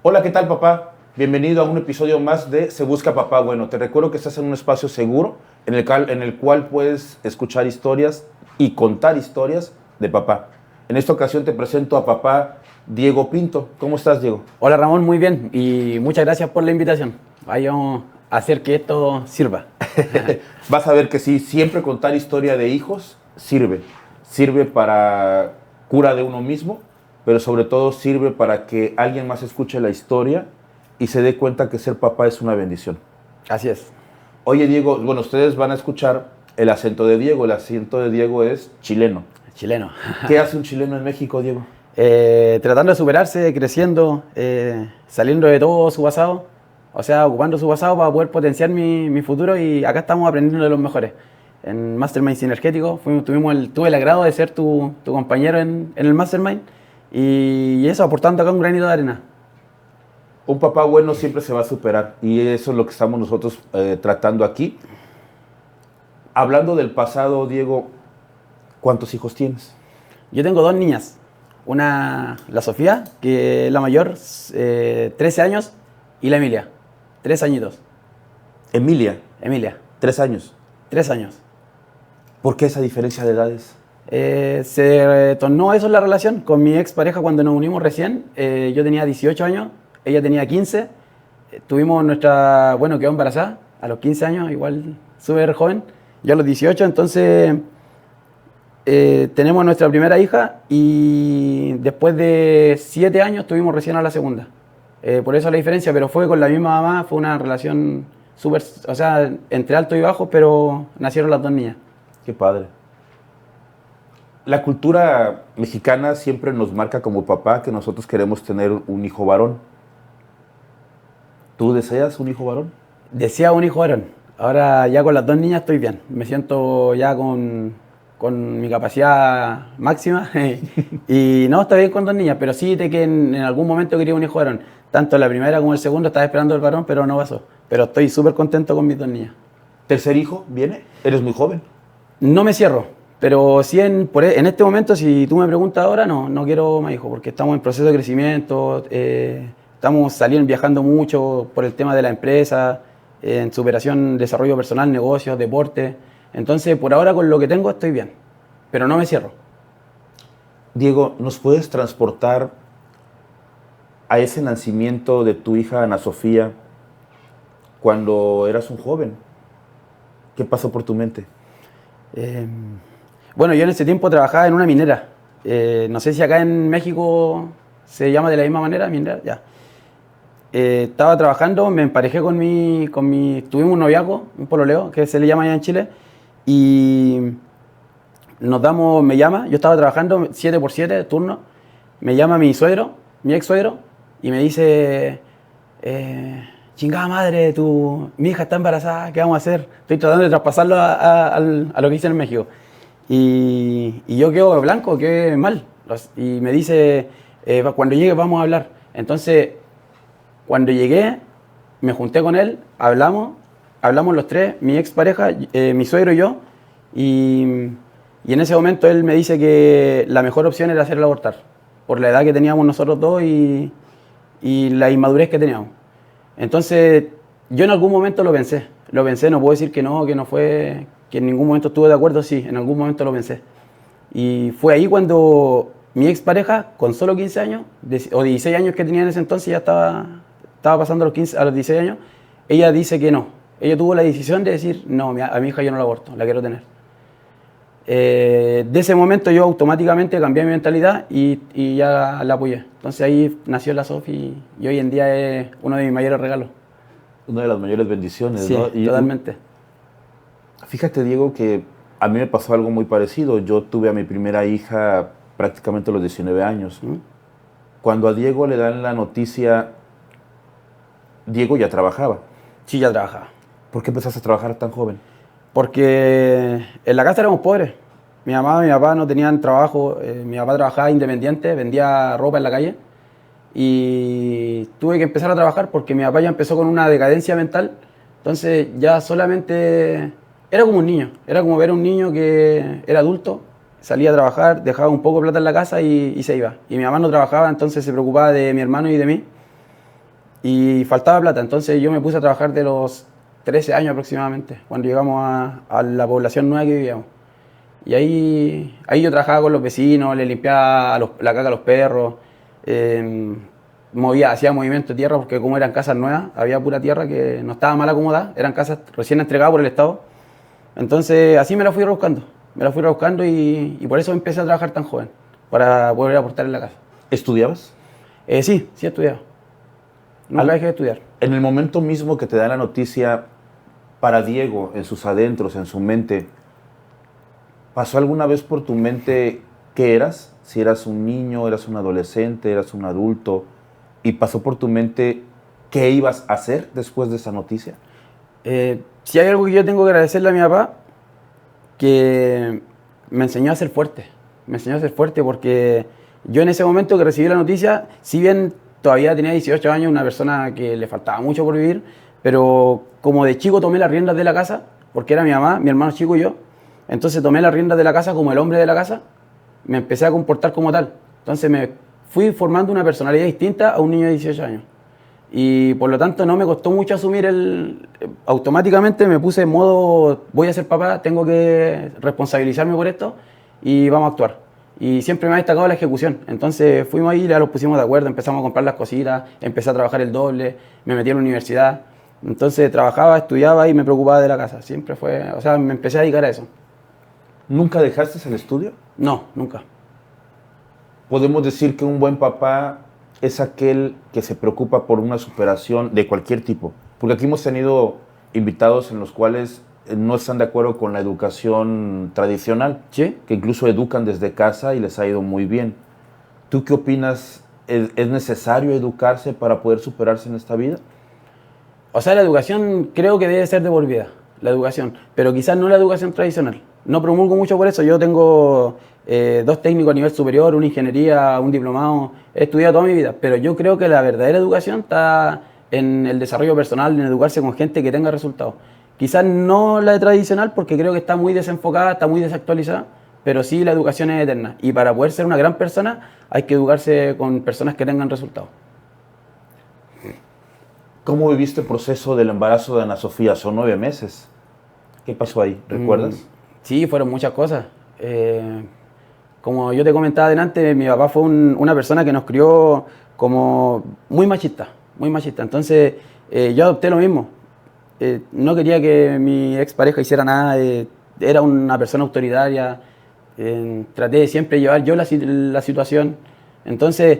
Hola, ¿qué tal, papá? Bienvenido a un episodio más de Se Busca Papá Bueno. Te recuerdo que estás en un espacio seguro en el cual puedes escuchar historias y contar historias de papá. En esta ocasión te presento a papá Diego Pinto. ¿Cómo estás, Diego? Hola Ramón, muy bien y muchas gracias por la invitación. Vayamos a hacer que esto sirva. Vas a ver que sí, siempre contar historia de hijos sirve. Sirve para cura de uno mismo, pero sobre todo sirve para que alguien más escuche la historia y se dé cuenta que ser papá es una bendición. Así es. Oye, Diego, bueno, ustedes van a escuchar el acento de Diego. El acento de Diego es chileno. Chileno. ¿Qué hace un chileno en México, Diego? Tratando de superarse, creciendo, saliendo de todo su pasado, o sea, ocupando su pasado para poder potenciar mi futuro, y acá estamos aprendiendo de los mejores. En Mastermind Sinergético tuve el agrado de ser tu compañero en el Mastermind, y eso, aportando acá un granito de arena. Un papá bueno siempre se va a superar y eso es lo que estamos nosotros tratando aquí. Hablando del pasado, Diego, ¿cuántos hijos tienes? Yo tengo dos niñas. Una, la Sofía, que es la mayor, 13 años, y la Emilia, 3 añitos. Emilia, Emilia, 3 años. 3 años. ¿Por qué esa diferencia de edades? Se tornó eso en la relación con mi expareja cuando nos unimos recién. Yo tenía 18 años, ella tenía 15. Tuvimos quedó embarazada a los 15 años, igual súper joven. Yo a los 18, entonces tenemos nuestra primera hija y después de 7 años tuvimos recién a la segunda. Por eso la diferencia, pero fue con la misma mamá, fue una relación súper, o sea, entre alto y bajo, pero nacieron las dos niñas. Qué padre. La cultura mexicana siempre nos marca como papá que nosotros queremos tener un hijo varón. ¿Tú deseas un hijo varón? Decía un hijo varón. Ahora ya con las dos niñas estoy bien. Me siento ya con mi capacidad máxima. Y no, está bien con dos niñas, pero sí de que en algún momento quería un hijo varón. Tanto la primera como el segundo estaba esperando el varón, pero no pasó. Pero estoy súper contento con mis dos niñas. ¿Tercer hijo viene? Eres muy joven. No me cierro, pero sí en este momento, si tú me preguntas ahora, no quiero más hijos, porque estamos en proceso de crecimiento, estamos viajando mucho por el tema de la empresa, en superación, desarrollo personal, negocios, deporte. Entonces, por ahora con lo que tengo estoy bien, pero no me cierro. Diego, ¿nos puedes transportar a ese nacimiento de tu hija Ana Sofía cuando eras un joven? ¿Qué pasó por tu mente? Bueno, yo en ese tiempo trabajaba en una minera. No sé si acá en México se llama de la misma manera, minera, ya. Estaba trabajando, me emparejé tuvimos un noviazgo, un pololeo, que se le llama allá en Chile, y me llama, yo estaba trabajando 7x7, turno, me llama mi suegro, mi ex suegro, y me dice, chingada madre, mi hija está embarazada, ¿qué vamos a hacer? Estoy tratando de traspasarlo a lo que hice en México. Y yo quedo blanco, quedé mal, y me dice, cuando llegue vamos a hablar. Entonces, cuando llegué, me junté con él, hablamos los tres, mi expareja, mi suegro y yo, y en ese momento él me dice que la mejor opción era hacerla abortar, por la edad que teníamos nosotros dos y la inmadurez que teníamos. Entonces, yo en algún momento lo pensé, no puedo decir que no fue, que en ningún momento estuve de acuerdo, sí, en algún momento lo pensé. Y fue ahí cuando mi expareja, con solo 15 años, o 16 años que tenía en ese entonces, ya estaba pasando a los 16 años, ella dice que no. Ella tuvo la decisión de decir, no, a mi hija yo no la aborto, la quiero tener. De ese momento yo automáticamente cambié mi mentalidad y ya la apoyé. Entonces ahí nació la Sofi y hoy en día es uno de mis mayores regalos. Una de las mayores bendiciones, Sí, ¿no? totalmente. Fíjate, Diego, que a mí me pasó algo muy parecido. Yo tuve a mi primera hija prácticamente a los 19 años. Cuando a Diego le dan la noticia, Diego ya trabajaba. Sí, ya trabajaba. ¿Por qué empezaste a trabajar tan joven? Porque en la casa éramos pobres. Mi mamá y mi papá no tenían trabajo. Mi papá trabajaba independiente, vendía ropa en la calle. Y tuve que empezar a trabajar porque mi papá ya empezó con una decadencia mental. Entonces ya solamente era como un niño. Era como ver a un niño que era adulto, salía a trabajar, dejaba un poco de plata en la casa y se iba. Y mi mamá no trabajaba, entonces se preocupaba de mi hermano y de mí. y faltaba plata. Entonces yo me puse a trabajar de los 13 años aproximadamente, cuando llegamos a la población nueva que vivíamos. Y ahí yo trabajaba con los vecinos, le limpiaba la caca a los perros, hacía movimiento de tierra, porque como eran casas nuevas, había pura tierra que no estaba mal acomodada, eran casas recién entregadas por el Estado. Entonces así me la fui rebuscando y por eso empecé a trabajar tan joven, para poder aportar en la casa. ¿Estudiabas? Sí estudiaba. Nunca dejé de estudiar. En el momento mismo que te da la noticia, para Diego, en sus adentros, en su mente, ¿pasó alguna vez por tu mente qué eras? Si eras un niño, eras un adolescente, eras un adulto, y pasó por tu mente qué ibas a hacer después de esa noticia. Si hay algo que yo tengo que agradecerle a mi papá, que me enseñó a ser fuerte. Me enseñó a ser fuerte porque yo en ese momento que recibí la noticia, si bien todavía tenía 18 años, una persona que le faltaba mucho por vivir, pero como de chico tomé las riendas de la casa, porque era mi mamá, mi hermano chico y yo, entonces tomé las riendas de la casa como el hombre de la casa, me empecé a comportar como tal. Entonces me fui formando una personalidad distinta a un niño de 18 años. Y por lo tanto no me costó mucho asumir automáticamente me puse en modo, voy a ser papá, tengo que responsabilizarme por esto y vamos a actuar. Y siempre me ha destacado la ejecución. Entonces fuimos ahí, ya los pusimos de acuerdo, empezamos a comprar las cositas, empecé a trabajar el doble, me metí a la universidad. Entonces trabajaba, estudiaba y me preocupaba de la casa. Siempre fue, o sea, me empecé a dedicar a eso. ¿Nunca dejaste el estudio? No, nunca. Podemos decir que un buen papá es aquel que se preocupa por una superación de cualquier tipo. Porque aquí hemos tenido invitados en los cuales no están de acuerdo con la educación tradicional, ¿Sí? que incluso educan desde casa y les ha ido muy bien. ¿Tú qué opinas? ¿Es necesario educarse para poder superarse en esta vida? O sea, la educación creo que debe ser de por vida, la educación, pero quizás no la educación tradicional. No promulgo mucho por eso. Yo tengo 2 técnicos a nivel superior, una ingeniería, un diplomado. He estudiado toda mi vida, pero yo creo que la verdadera educación está en el desarrollo personal, en educarse con gente que tenga resultados. Quizás no la tradicional porque creo que está muy desenfocada, está muy desactualizada, pero sí la educación es eterna. Y para poder ser una gran persona hay que educarse con personas que tengan resultados. ¿Cómo viviste el proceso del embarazo de Ana Sofía? Son 9 meses. ¿Qué pasó ahí? ¿Recuerdas? Sí, fueron muchas cosas. Como yo te comentaba adelante, mi papá fue una persona que nos crió como muy machista, muy machista. Entonces yo adopté lo mismo. No quería que mi expareja hiciera nada, era una persona autoritaria. Traté de siempre llevar yo la situación. Entonces,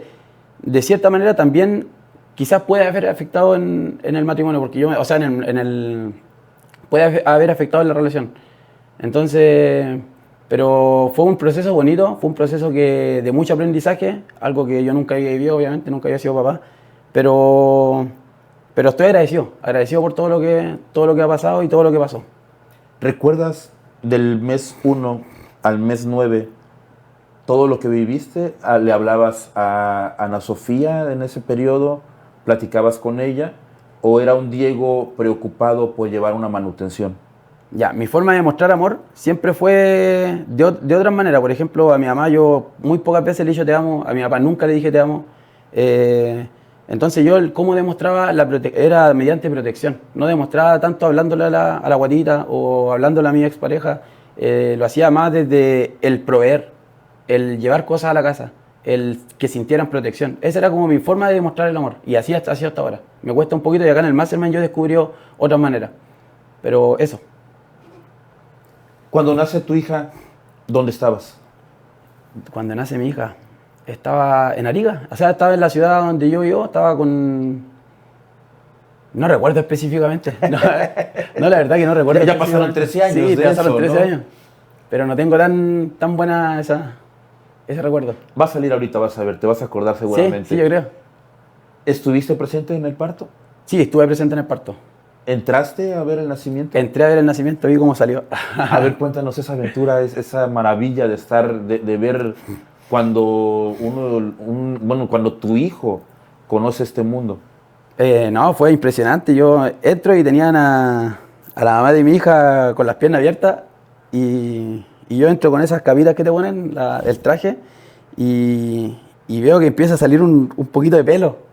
de cierta manera también quizás puede haber afectado en el matrimonio, porque yo, o sea, puede haber afectado en la relación. Entonces, pero fue un proceso bonito, fue un proceso de mucho aprendizaje, algo que yo nunca había vivido, obviamente, nunca había sido papá, pero estoy agradecido por todo lo que ha pasado y todo lo que pasó. ¿Recuerdas del mes 1 al mes 9 todo lo que viviste? ¿Le hablabas a Ana Sofía en ese periodo? ¿Platicabas con ella? ¿O era un Diego preocupado por llevar una manutención? Ya, mi forma de mostrar amor siempre fue de otra manera. Por ejemplo, a mi mamá yo muy pocas veces le dije te amo, a mi papá nunca le dije te amo. Entonces yo cómo demostraba era mediante protección. No demostraba tanto hablándole a la guatita o hablándole a mi expareja. Lo hacía más desde el proveer, el llevar cosas a la casa, el que sintieran protección. Esa era como mi forma de demostrar el amor. Y así hasta ahora. Me cuesta un poquito y acá en el Mastermind yo descubrí otras maneras. Pero eso. Cuando nace tu hija, ¿dónde estabas? Cuando nace mi hija, estaba en Arica. O sea, estaba en la ciudad donde yo vivo, estaba con... No recuerdo específicamente. No, la verdad que no recuerdo. Ya pasaron 13 años. Sí, de pasaron eso, 13 ¿no? años. Pero no tengo tan buena ese recuerdo. Va a salir ahorita, vas a ver, te vas a acordar seguramente. Sí, yo creo. ¿Estuviste presente en el parto? Sí, estuve presente en el parto. ¿Entraste a ver el nacimiento? Entré a ver el nacimiento, vi cómo salió. A ver, cuéntanos esa aventura, esa maravilla de estar, de ver cuando cuando tu hijo conoce este mundo. No, fue impresionante. Yo entro y tenían a la mamá de mi hija con las piernas abiertas y yo entro con esas capitas que te ponen, el traje, y veo que empieza a salir un poquito de pelo.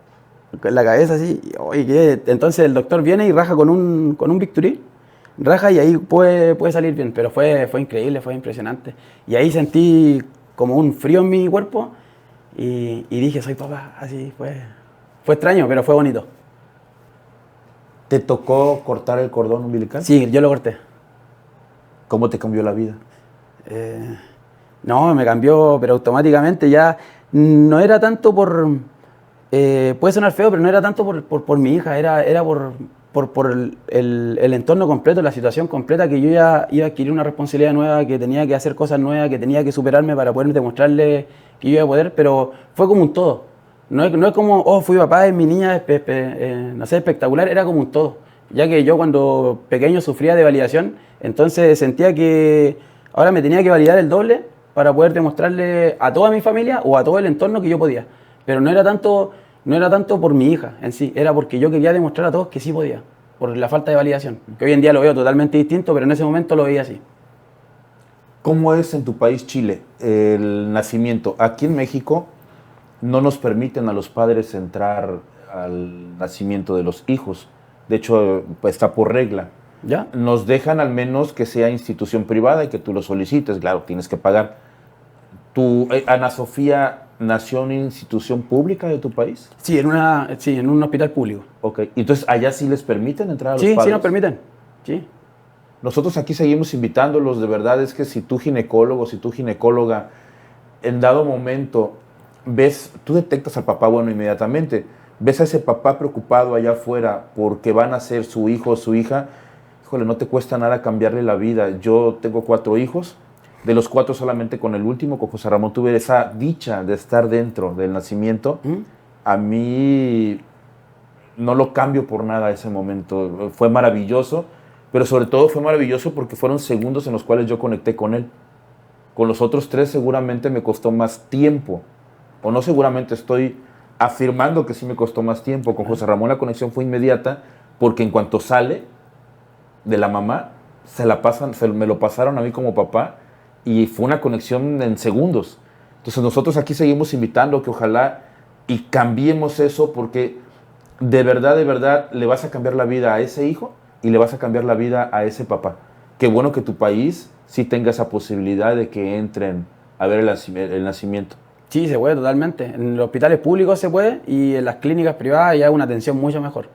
con la cabeza así. Oye, ¿qué? Entonces el doctor viene y raja con un bisturí, raja y ahí puede salir bien. Pero fue increíble, fue impresionante. Y ahí sentí como un frío en mi cuerpo y dije, soy papá. Así fue extraño, pero fue bonito. ¿Te tocó cortar el cordón umbilical? Sí, yo lo corté. ¿Cómo te cambió la vida? No, me cambió, pero automáticamente ya no era tanto puede sonar feo, pero no era tanto por mi hija, era por el entorno completo, la situación completa, que yo ya iba a adquirir una responsabilidad nueva, que tenía que hacer cosas nuevas, que tenía que superarme para poder demostrarle que yo iba a poder, pero fue como un todo. No es como, oh, fui papá, es mi niña, no sé, espectacular, era como un todo. Ya que yo cuando pequeño sufría de validación, entonces sentía que ahora me tenía que validar el doble para poder demostrarle a toda mi familia o a todo el entorno que yo podía. Pero no era tanto por mi hija en sí, era porque yo quería demostrar a todos que sí podía, por la falta de validación. Que hoy en día lo veo totalmente distinto, pero en ese momento lo veía así. ¿Cómo es en tu país, Chile, el nacimiento? Aquí en México no nos permiten a los padres entrar al nacimiento de los hijos. De hecho, está por regla. ¿Ya? Nos dejan al menos que sea institución privada y que tú lo solicites. Claro, tienes que pagar. Ana Sofía nació en una institución pública de tu país? Sí, en un hospital público. Ok. Entonces, ¿allá sí les permiten entrar a los Sí, padres? sí nos permiten. Sí. Nosotros aquí seguimos invitándolos. De verdad es que si tú ginecólogo, si tú ginecóloga, en dado momento tú detectas al papá bueno inmediatamente. Ves a ese papá preocupado allá afuera porque van a ser su hijo o su hija. Híjole, no te cuesta nada cambiarle la vida. Yo tengo 4 hijos. De los 4 solamente con el último, con José Ramón, tuve esa dicha de estar dentro del nacimiento. A mí no lo cambio por nada ese momento. Fue maravilloso, pero sobre todo fue maravilloso porque fueron segundos en los cuales yo conecté con él. Con los otros 3 seguramente me costó más tiempo. O no seguramente, estoy afirmando que sí me costó más tiempo. Con José Ramón la conexión fue inmediata porque en cuanto sale de la mamá, me lo pasaron a mí como papá y fue una conexión en segundos. Entonces nosotros aquí seguimos invitando que ojalá y cambiemos eso porque de verdad le vas a cambiar la vida a ese hijo y le vas a cambiar la vida a ese papá. Qué bueno que tu país sí tenga esa posibilidad de que entren a ver el nacimiento. Sí, se puede totalmente. En los hospitales públicos se puede y en las clínicas privadas ya hay una atención mucho mejor.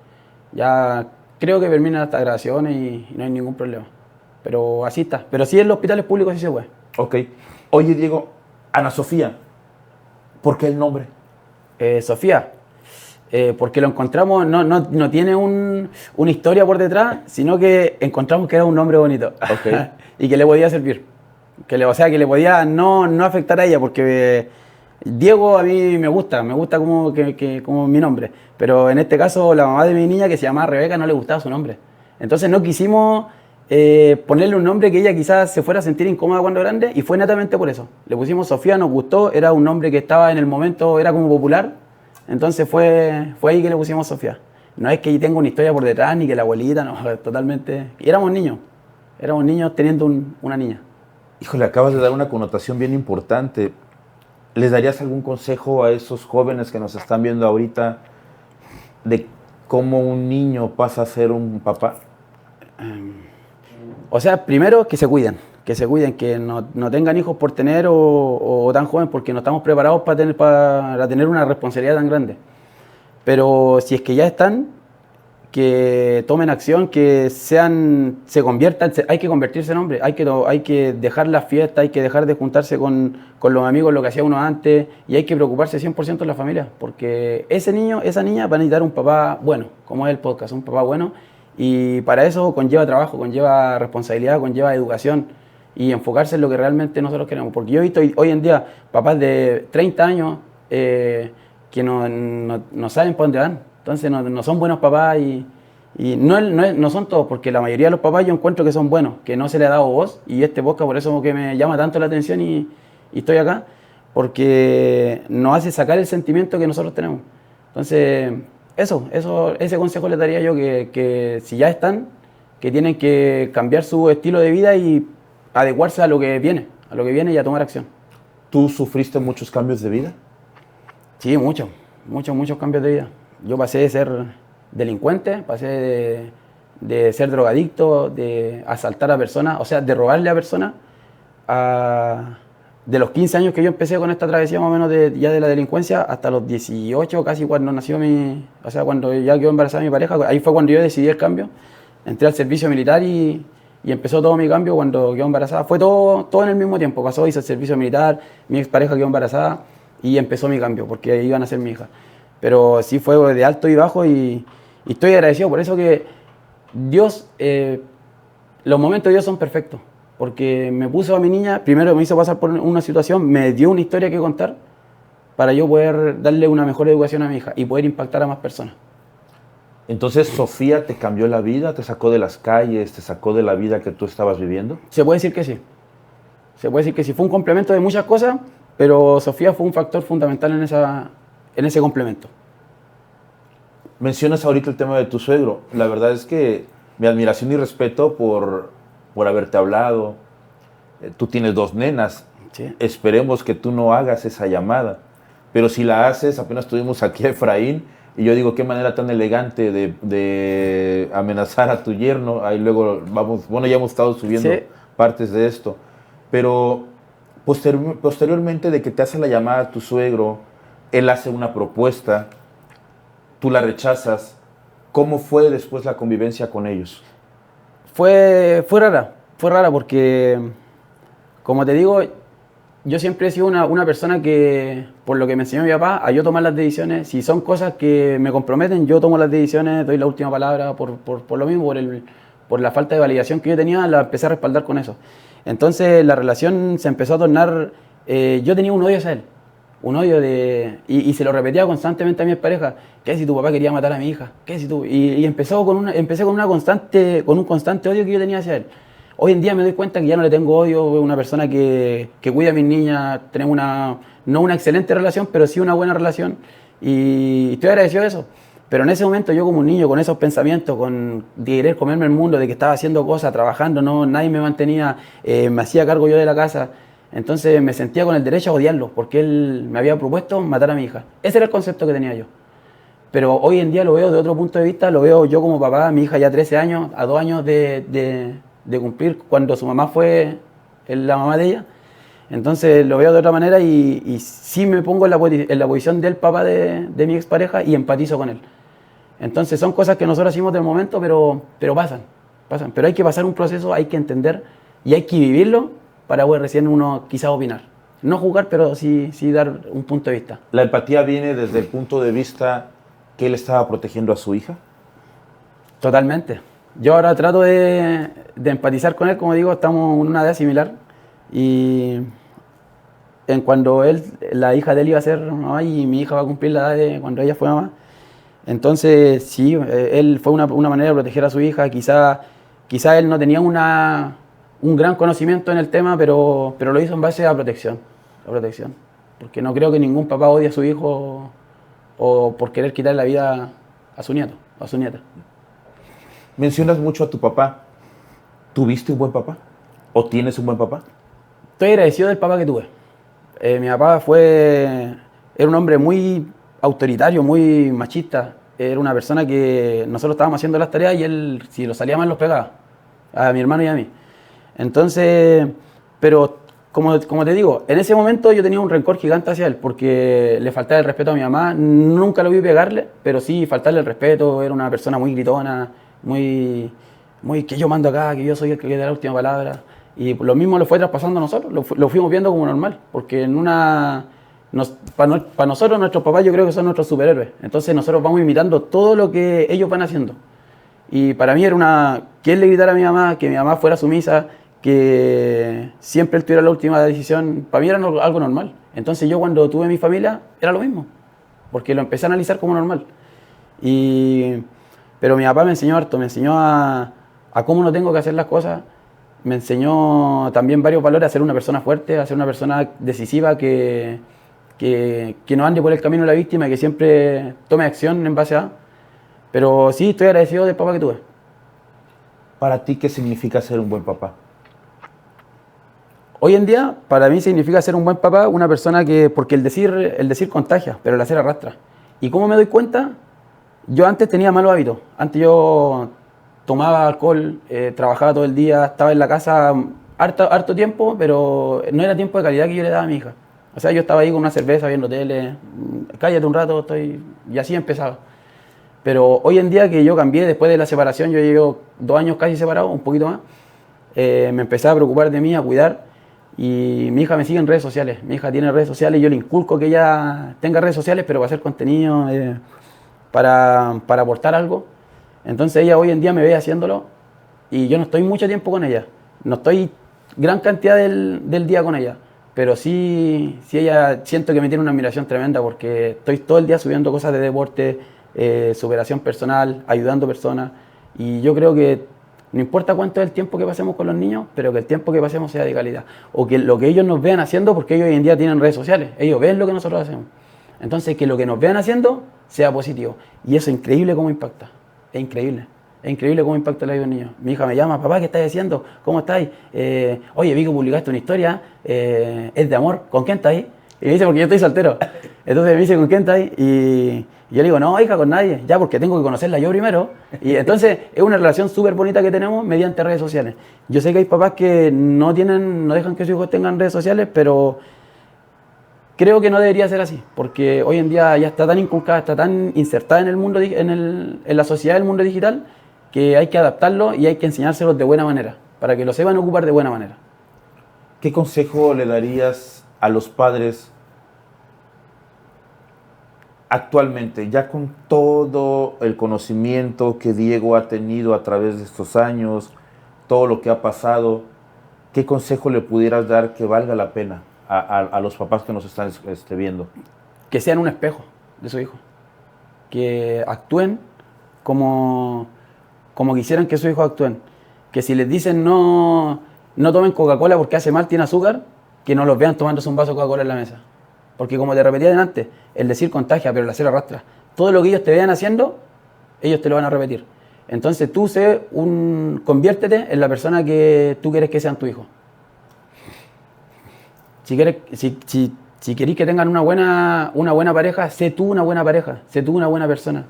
Ya creo que terminan estas grabaciones y no hay ningún problema. Pero así está. Pero sí en los hospitales públicos sí se puede. Ok. Oye, Diego, Ana Sofía, ¿por qué el nombre? Sofía, porque lo encontramos, no tiene una historia por detrás, sino que encontramos que era un nombre bonito. Okay. Y que le podía servir. O sea, que le podía no afectar a ella, porque Diego a mí me gusta como mi nombre. Pero en este caso, la mamá de mi niña, que se llamaba Rebeca, no le gustaba su nombre. Entonces no quisimos ponerle un nombre que ella quizás se fuera a sentir incómoda cuando grande, y fue netamente por eso. Le pusimos Sofía, nos gustó, era un nombre que estaba en el momento, era como popular. Entonces fue ahí que le pusimos Sofía. No es que tenga una historia por detrás, ni que la abuelita, no, totalmente. Y éramos niños teniendo una niña. Híjole, acabas de dar una connotación bien importante. ¿Les darías algún consejo a esos jóvenes que nos están viendo ahorita de cómo un niño pasa a ser un papá? O sea, primero que se cuiden, que no tengan hijos por tener o tan jóvenes, porque no estamos preparados para tener una responsabilidad tan grande. Pero si es que ya están, que tomen acción, que se conviertan, hay que convertirse en hombre, hay que dejar las fiestas, hay que dejar de juntarse con los amigos, lo que hacía uno antes, y hay que preocuparse 100% de la familia, porque ese niño, esa niña va a necesitar un papá bueno, como es el podcast, un papá bueno, y para eso conlleva trabajo, conlleva responsabilidad, conlleva educación, y enfocarse en lo que realmente nosotros queremos, porque yo he visto hoy en día papás de 30 años que no saben para dónde van. Entonces no son buenos papás y no son todos, porque la mayoría de los papás yo encuentro que son buenos, que no se le ha dado voz, y este podcast por eso que me llama tanto la atención y estoy acá, porque nos hace sacar el sentimiento que nosotros tenemos. Entonces, ese consejo les daría yo, que si ya están, que tienen que cambiar su estilo de vida y adecuarse a lo que viene y a tomar acción. ¿Tú sufriste muchos cambios de vida? Sí, muchos cambios de vida. Yo pasé de ser delincuente, pasé de ser drogadicto, de asaltar a personas, o sea, de robarle a personas, de los 15 años que yo empecé con esta travesía más o menos ya de la delincuencia, hasta los 18, casi cuando nació o sea, cuando ya quedó embarazada mi pareja, ahí fue cuando yo decidí el cambio. Entré al servicio militar y empezó todo mi cambio cuando quedó embarazada. Fue todo en el mismo tiempo. Pasó, hice el servicio militar, mi expareja quedó embarazada y empezó mi cambio, porque iban a ser mi hija. Pero sí fue de alto y bajo y estoy agradecido. Por eso que Dios, los momentos de Dios son perfectos. Porque me puso a mi niña, primero me hizo pasar por una situación, me dio una historia que contar para yo poder darle una mejor educación a mi hija y poder impactar a más personas. Entonces, Sofía te cambió la vida, te sacó de las calles, te sacó de la vida que tú estabas viviendo. Se puede decir que sí. Se puede decir que sí. Fue un complemento de muchas cosas, pero Sofía fue un factor fundamental en ese complemento. Mencionas ahorita el tema de tu suegro. La verdad es que mi admiración y respeto por haberte hablado. Tú tienes 2 nenas. Sí. Esperemos que tú no hagas esa llamada. Pero si la haces, apenas tuvimos aquí a Efraín, y yo digo, qué manera tan elegante de amenazar a tu yerno. Ahí luego ya hemos estado subiendo partes de esto. Pero posteriormente de que te hace la llamada a tu suegro, él hace una propuesta, tú la rechazas. ¿Cómo fue después la convivencia con ellos? Fue rara porque, como te digo, yo siempre he sido una persona que, por lo que me enseñó mi papá, a yo tomar las decisiones. Si son cosas que me comprometen, yo tomo las decisiones, doy la última palabra, por lo mismo, por la falta de validación que yo tenía, la empecé a respaldar con eso. Entonces la relación se empezó a tornar, yo tenía un odio hacia él, un odio y se lo repetía constantemente a mi pareja. ¿Qué si tu papá quería matar a mi hija? ¿Qué si tú? Y empecé con un constante odio que yo tenía hacia él. Hoy en día me doy cuenta que ya no le tengo odio, es una persona que cuida a mis niñas, tenemos no una excelente relación, pero sí una buena relación y estoy agradecido de eso. Pero en ese momento yo como un niño con esos pensamientos, de querer comerme el mundo, de que estaba haciendo cosas, trabajando, nadie me mantenía, me hacía cargo yo de la casa. Entonces me sentía con el derecho a odiarlo, porque él me había propuesto matar a mi hija. Ese era el concepto que tenía yo. Pero hoy en día lo veo de otro punto de vista, lo veo yo como papá, mi hija ya 13 años, a 2 años de cumplir, cuando su mamá fue la mamá de ella. Entonces lo veo de otra manera y sí me pongo en la posición del papá de mi expareja y empatizo con él. Entonces son cosas que nosotros hacemos del momento, pero pasan. Pero hay que pasar un proceso, hay que entender y hay que vivirlo para poder recién uno quizás opinar. No juzgar, pero sí dar un punto de vista. ¿La empatía viene desde el punto de vista que él estaba protegiendo a su hija? Totalmente. Yo ahora trato de empatizar con él, como digo, estamos en una edad similar y cuando la hija de él iba a ser mamá y mi hija va a cumplir la edad de cuando ella fue mamá, entonces sí, él fue una manera de proteger a su hija, quizá él no tenía un gran conocimiento en el tema, pero lo hizo en base a protección, porque no creo que ningún papá odie a su hijo o por querer quitar la vida a su nieto o a su nieta. Mencionas mucho a tu papá. ¿Tuviste un buen papá? ¿O tienes un buen papá? Estoy agradecido del papá que tuve. Mi papá era un hombre muy autoritario, muy machista. Era una persona que nosotros estábamos haciendo las tareas y él, si lo salía mal, los pegaba. A mi hermano y a mí. Entonces, pero como te digo, en ese momento yo tenía un rencor gigante hacia él porque le faltaba el respeto a mi mamá. Nunca lo vi pegarle, pero sí faltarle el respeto. Era una persona muy gritona, muy que yo mando acá, que yo soy el que da la última palabra. Y lo mismo lo fue traspasando a nosotros, lo fuimos viendo como normal, porque para nosotros nuestros papás yo creo que son nuestros superhéroes. Entonces nosotros vamos imitando todo lo que ellos van haciendo. Y para mí era que él le gritara a mi mamá, que mi mamá fuera sumisa, que siempre él tuviera la última decisión, para mí era algo normal. Entonces yo cuando tuve mi familia era lo mismo, porque lo empecé a analizar como normal. Pero mi papá me enseñó harto, me enseñó a cómo no tengo que hacer las cosas, me enseñó también varios valores, a ser una persona fuerte, a ser una persona decisiva, que no ande por el camino de la víctima y que siempre tome acción en base a... Pero sí, estoy agradecido del papá que tuve. ¿Para ti qué significa ser un buen papá? Hoy en día, para mí significa ser un buen papá, una persona porque el decir contagia, pero el hacer arrastra. ¿Y cómo me doy cuenta? Yo antes tenía malos hábitos. Antes yo tomaba alcohol, trabajaba todo el día, estaba en la casa harto tiempo, pero no era tiempo de calidad que yo le daba a mi hija. O sea, yo estaba ahí con una cerveza viendo tele, cállate un rato, y así empezaba. Pero hoy en día que yo cambié, después de la separación, yo llevo 2 años casi separado, un poquito más, me empecé a preocupar de mí, a cuidar, y mi hija me sigue en redes sociales. Mi hija tiene redes sociales y yo le inculco que ella tenga redes sociales, pero para hacer contenido, para aportar algo. Entonces ella hoy en día me ve haciéndolo y yo no estoy mucho tiempo con ella. No estoy gran cantidad del día con ella. Pero sí ella siento que me tiene una admiración tremenda porque estoy todo el día subiendo cosas de deporte, superación personal, ayudando personas. Y yo creo que no importa cuánto es el tiempo que pasemos con los niños, pero que el tiempo que pasemos sea de calidad. O que lo que ellos nos vean haciendo, porque ellos hoy en día tienen redes sociales, ellos ven lo que nosotros hacemos. Entonces que lo que nos vean haciendo sea positivo. Y eso es increíble cómo impacta. Es increíble. Es increíble cómo impacta la vida de un niño. Mi hija me llama, papá, ¿qué estás haciendo? ¿Cómo estáis? Oye, vi que publicaste una historia, es de amor, ¿con quién estáis? Y me dice, porque yo estoy soltero. Entonces me dice, ¿con quién estáis? Y yo le digo, no, hija, con nadie, ya, porque tengo que conocerla yo primero. Y entonces es una relación súper bonita que tenemos mediante redes sociales. Yo sé que hay papás que no dejan que sus hijos tengan redes sociales, pero creo que no debería ser así, porque hoy en día ya está tan inculcada, está tan insertada en el mundo, en la sociedad del mundo digital, que hay que adaptarlo y hay que enseñárselos de buena manera, para que lo sepan ocupar de buena manera. ¿Qué consejo le darías a los padres actualmente, ya con todo el conocimiento que Diego ha tenido a través de estos años, todo lo que ha pasado? ¿Qué consejo le pudieras dar que valga la pena a los papás que nos están viendo? Que sean un espejo de su hijo, que actúen como quisieran que sus hijos actúen, que si les dicen no tomen Coca-Cola porque hace mal, tiene azúcar, que no los vean tomándose un vaso de Coca-Cola en la mesa, porque como te repetía antes, el decir contagia, pero el hacer arrastra. Todo lo que ellos te vean haciendo, ellos te lo van a repetir. Entonces tú conviértete en la persona que tú quieres que sean tu hijo. Si querés que tengan una buena pareja, sé tú una buena pareja, sé tú una buena persona.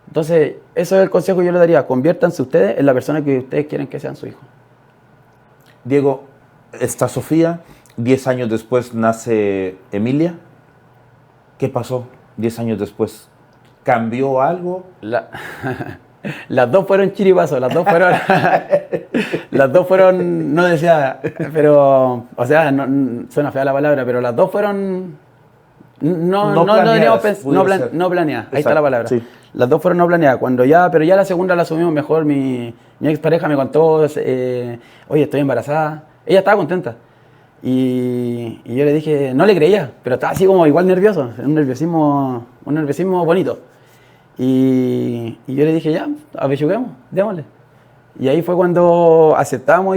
Entonces, eso es el consejo que yo les daría. Conviértanse ustedes en la persona que ustedes quieren que sean su hijo. Diego, está Sofía, 10 años después nace Emilia. ¿Qué pasó 10 años después? ¿Cambió algo? Las dos fueron chiripazos, las dos fueron no deseadas, pero, o sea, suena fea la palabra, pero las dos fueron no planeadas, ahí está la palabra. Sí. Las dos fueron no planeadas, pero ya la segunda la asumimos mejor. Mi expareja me contó, oye, estoy embarazada, ella estaba contenta. Y yo le dije, no le creía, pero estaba así como igual nervioso, un nerviosismo bonito. Y yo le dije, ya, apechuguemos, démosle. Y ahí fue cuando aceptamos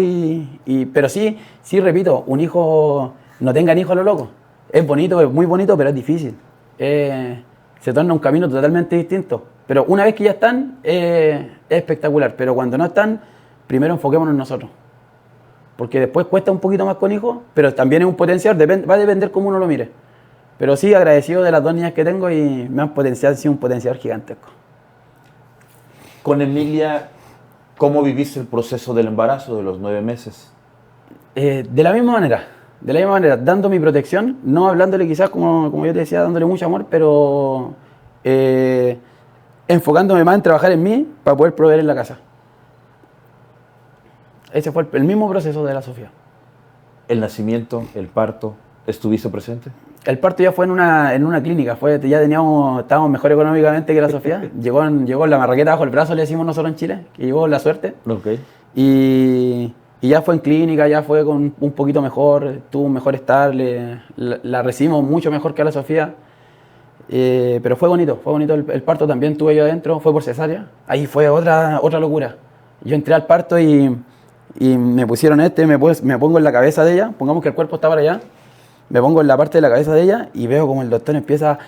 pero sí, repito, un hijo, no tengan hijos a lo loco. Es bonito, es muy bonito, pero es difícil. Se torna un camino totalmente distinto. Pero una vez que ya están, es espectacular. Pero cuando no están, primero enfoquémonos en nosotros. Porque después cuesta un poquito más con hijos, pero también es un potencial, va a depender cómo uno lo mire. Pero sí, agradecido de las 2 niñas que tengo y me han sido un potencial gigantesco. Con Emilia, ¿cómo viviste el proceso del embarazo de los 9 meses? De la misma manera, dando mi protección, no hablándole quizás, como yo te decía, dándole mucho amor, pero enfocándome más en trabajar en mí para poder proveer en la casa. Ese fue el mismo proceso de la Sofía. ¿El nacimiento, el parto, estuviste presente? El parto ya fue en una clínica, estábamos mejor económicamente que la Sofía. Llegó la marraqueta bajo el brazo, le decimos nosotros en Chile, que llegó la suerte. Okay. Y ya fue en clínica, ya fue con un poquito mejor, tuvo un mejor estar, la recibimos mucho mejor que a la Sofía. Pero fue bonito el parto también, tuve yo adentro, fue por cesárea. Ahí fue otra locura. Yo entré al parto y me pusieron me pongo en la cabeza de ella, pongamos que el cuerpo está para allá, me pongo en la parte de la cabeza de ella y veo como el doctor empieza,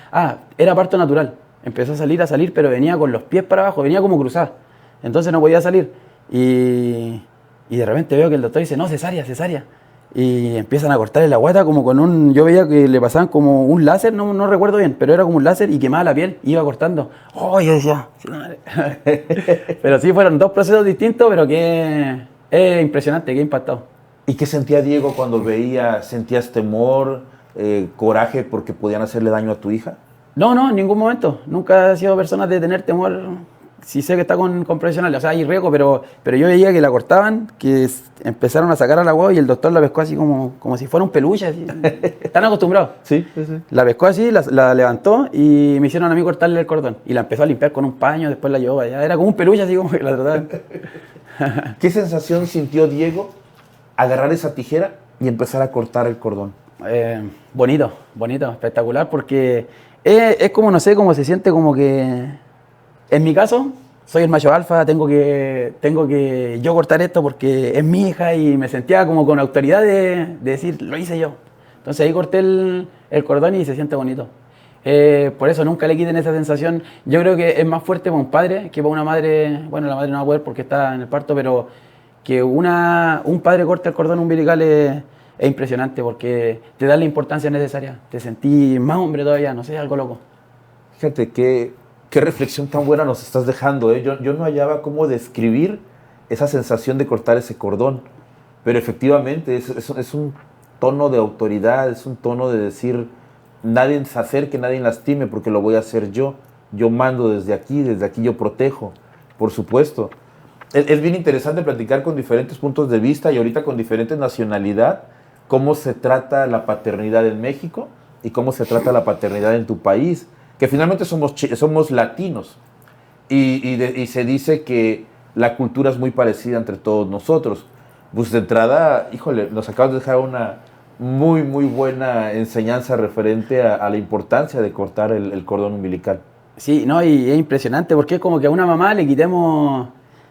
era parto natural, empezó a salir, pero venía con los pies para abajo, venía como cruzada, entonces no podía salir. Y de repente veo que el doctor dice, no, cesárea. y empiezan a cortarle la guata como con un... Yo veía que le pasaban como un láser, no recuerdo bien, pero era como un láser y quemaba la piel, iba cortando. Oh, yo decía... Pero sí, fueron dos procesos distintos, pero que es impresionante, que impactado. ¿Y qué sentía Diego cuando veía, sentías temor, coraje porque podían hacerle daño a tu hija? No, en ningún momento. Nunca he sido persona de tener temor. Sí sé que está con profesionales, o sea, hay riesgo, pero yo veía que la cortaban, que empezaron a sacar a la hueá y el doctor la pescó así como si fuera un peluche. Así. Están acostumbrados. Sí. La pescó así, la levantó y me hicieron a mí cortarle el cordón. Y la empezó a limpiar con un paño, después la llevó allá. Era como un peluche, así como que la trataban. ¿Qué sensación sintió Diego agarrar esa tijera y empezar a cortar el cordón? Bonito, espectacular, porque es como, no sé, como se siente como que... En mi caso, soy el macho alfa, tengo que yo cortar esto porque es mi hija y me sentía como con autoridad de decir, lo hice yo. Entonces ahí corté el cordón y se siente bonito. Por eso nunca le quiten esa sensación. Yo creo que es más fuerte para un padre que para una madre. Bueno, la madre no va a poder porque está en el parto, pero que un padre corte el cordón umbilical es impresionante porque te da la importancia necesaria. Te sentí más hombre todavía, no sé, algo loco. Fíjate qué reflexión tan buena nos estás dejando, ¿eh? Yo no hallaba cómo describir esa sensación de cortar ese cordón, pero efectivamente es un tono de autoridad, es un tono de decir, nadie se acerque, nadie lastime, porque lo voy a hacer yo. Yo mando desde aquí yo protejo, por supuesto. Es bien interesante platicar con diferentes puntos de vista y ahorita con diferentes nacionalidad, cómo se trata la paternidad en México y cómo se trata la paternidad en tu país, que finalmente somos latinos y se dice que la cultura es muy parecida entre todos nosotros. Pues de entrada, híjole, nos acabas de dejar una muy, muy buena enseñanza referente a la importancia de cortar el cordón umbilical. Sí, no, y es impresionante porque es como que a una mamá le quitemos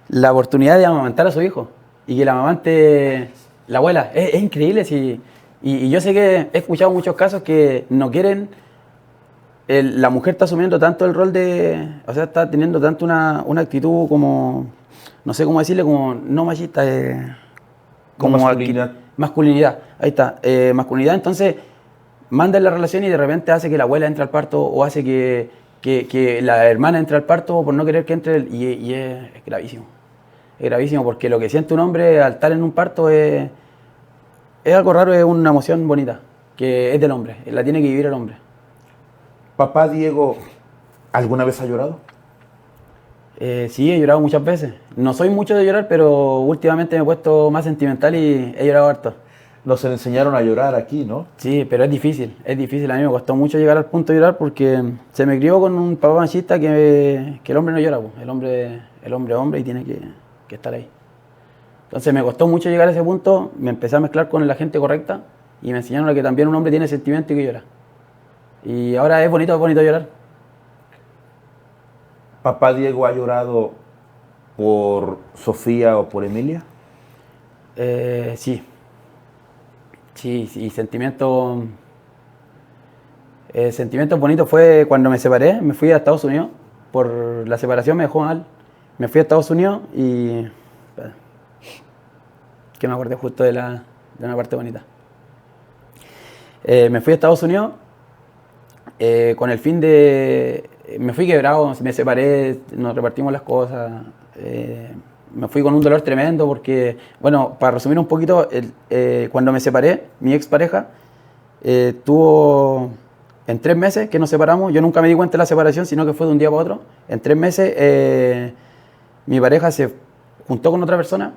la oportunidad de amamantar a su hijo y que la amamante la abuela. Es increíble, sí. Y yo sé que he escuchado muchos casos que no quieren... la mujer está asumiendo tanto el rol de... O sea, está teniendo tanto una actitud como... No sé cómo decirle, como no machista, como masculinidad. Masculinidad, ahí está. Masculinidad, entonces manda en la relación y de repente hace que la abuela entre al parto o hace que la hermana entre al parto por no querer que entre y es gravísimo. Es gravísimo porque lo que siente un hombre al estar en un parto es algo raro, es una emoción bonita, que es del hombre, la tiene que vivir el hombre. Papá Diego, ¿alguna vez ha llorado? Sí, he llorado muchas veces. No soy mucho de llorar, pero últimamente me he puesto más sentimental y he llorado harto. Nos enseñaron a llorar aquí, ¿no? Sí, pero es difícil. A mí me costó mucho llegar al punto de llorar porque se me crió con un papá machista que el hombre no llora, pues. El hombre es hombre y tiene que estar ahí. Entonces me costó mucho llegar a ese punto, me empecé a mezclar con la gente correcta y me enseñaron a que también un hombre tiene sentimiento y que llora. Y ahora es bonito llorar. ¿Papá Diego ha llorado por Sofía o por Emilia? Sí, sentimientos bonitos fue cuando me separé, me fui a Estados Unidos, por la separación me dejó mal, me fui a Estados Unidos y... que me acordé justo de una parte bonita. Me fui a Estados Unidos con el fin de... Me fui quebrado, me separé, nos repartimos las cosas. Me fui con un dolor tremendo porque, bueno, para resumir un poquito, cuando me separé, mi expareja tuvo en 3 meses que nos separamos. Yo nunca me di cuenta de la separación, sino que fue de un día para otro. En 3 meses mi pareja se juntó con otra persona,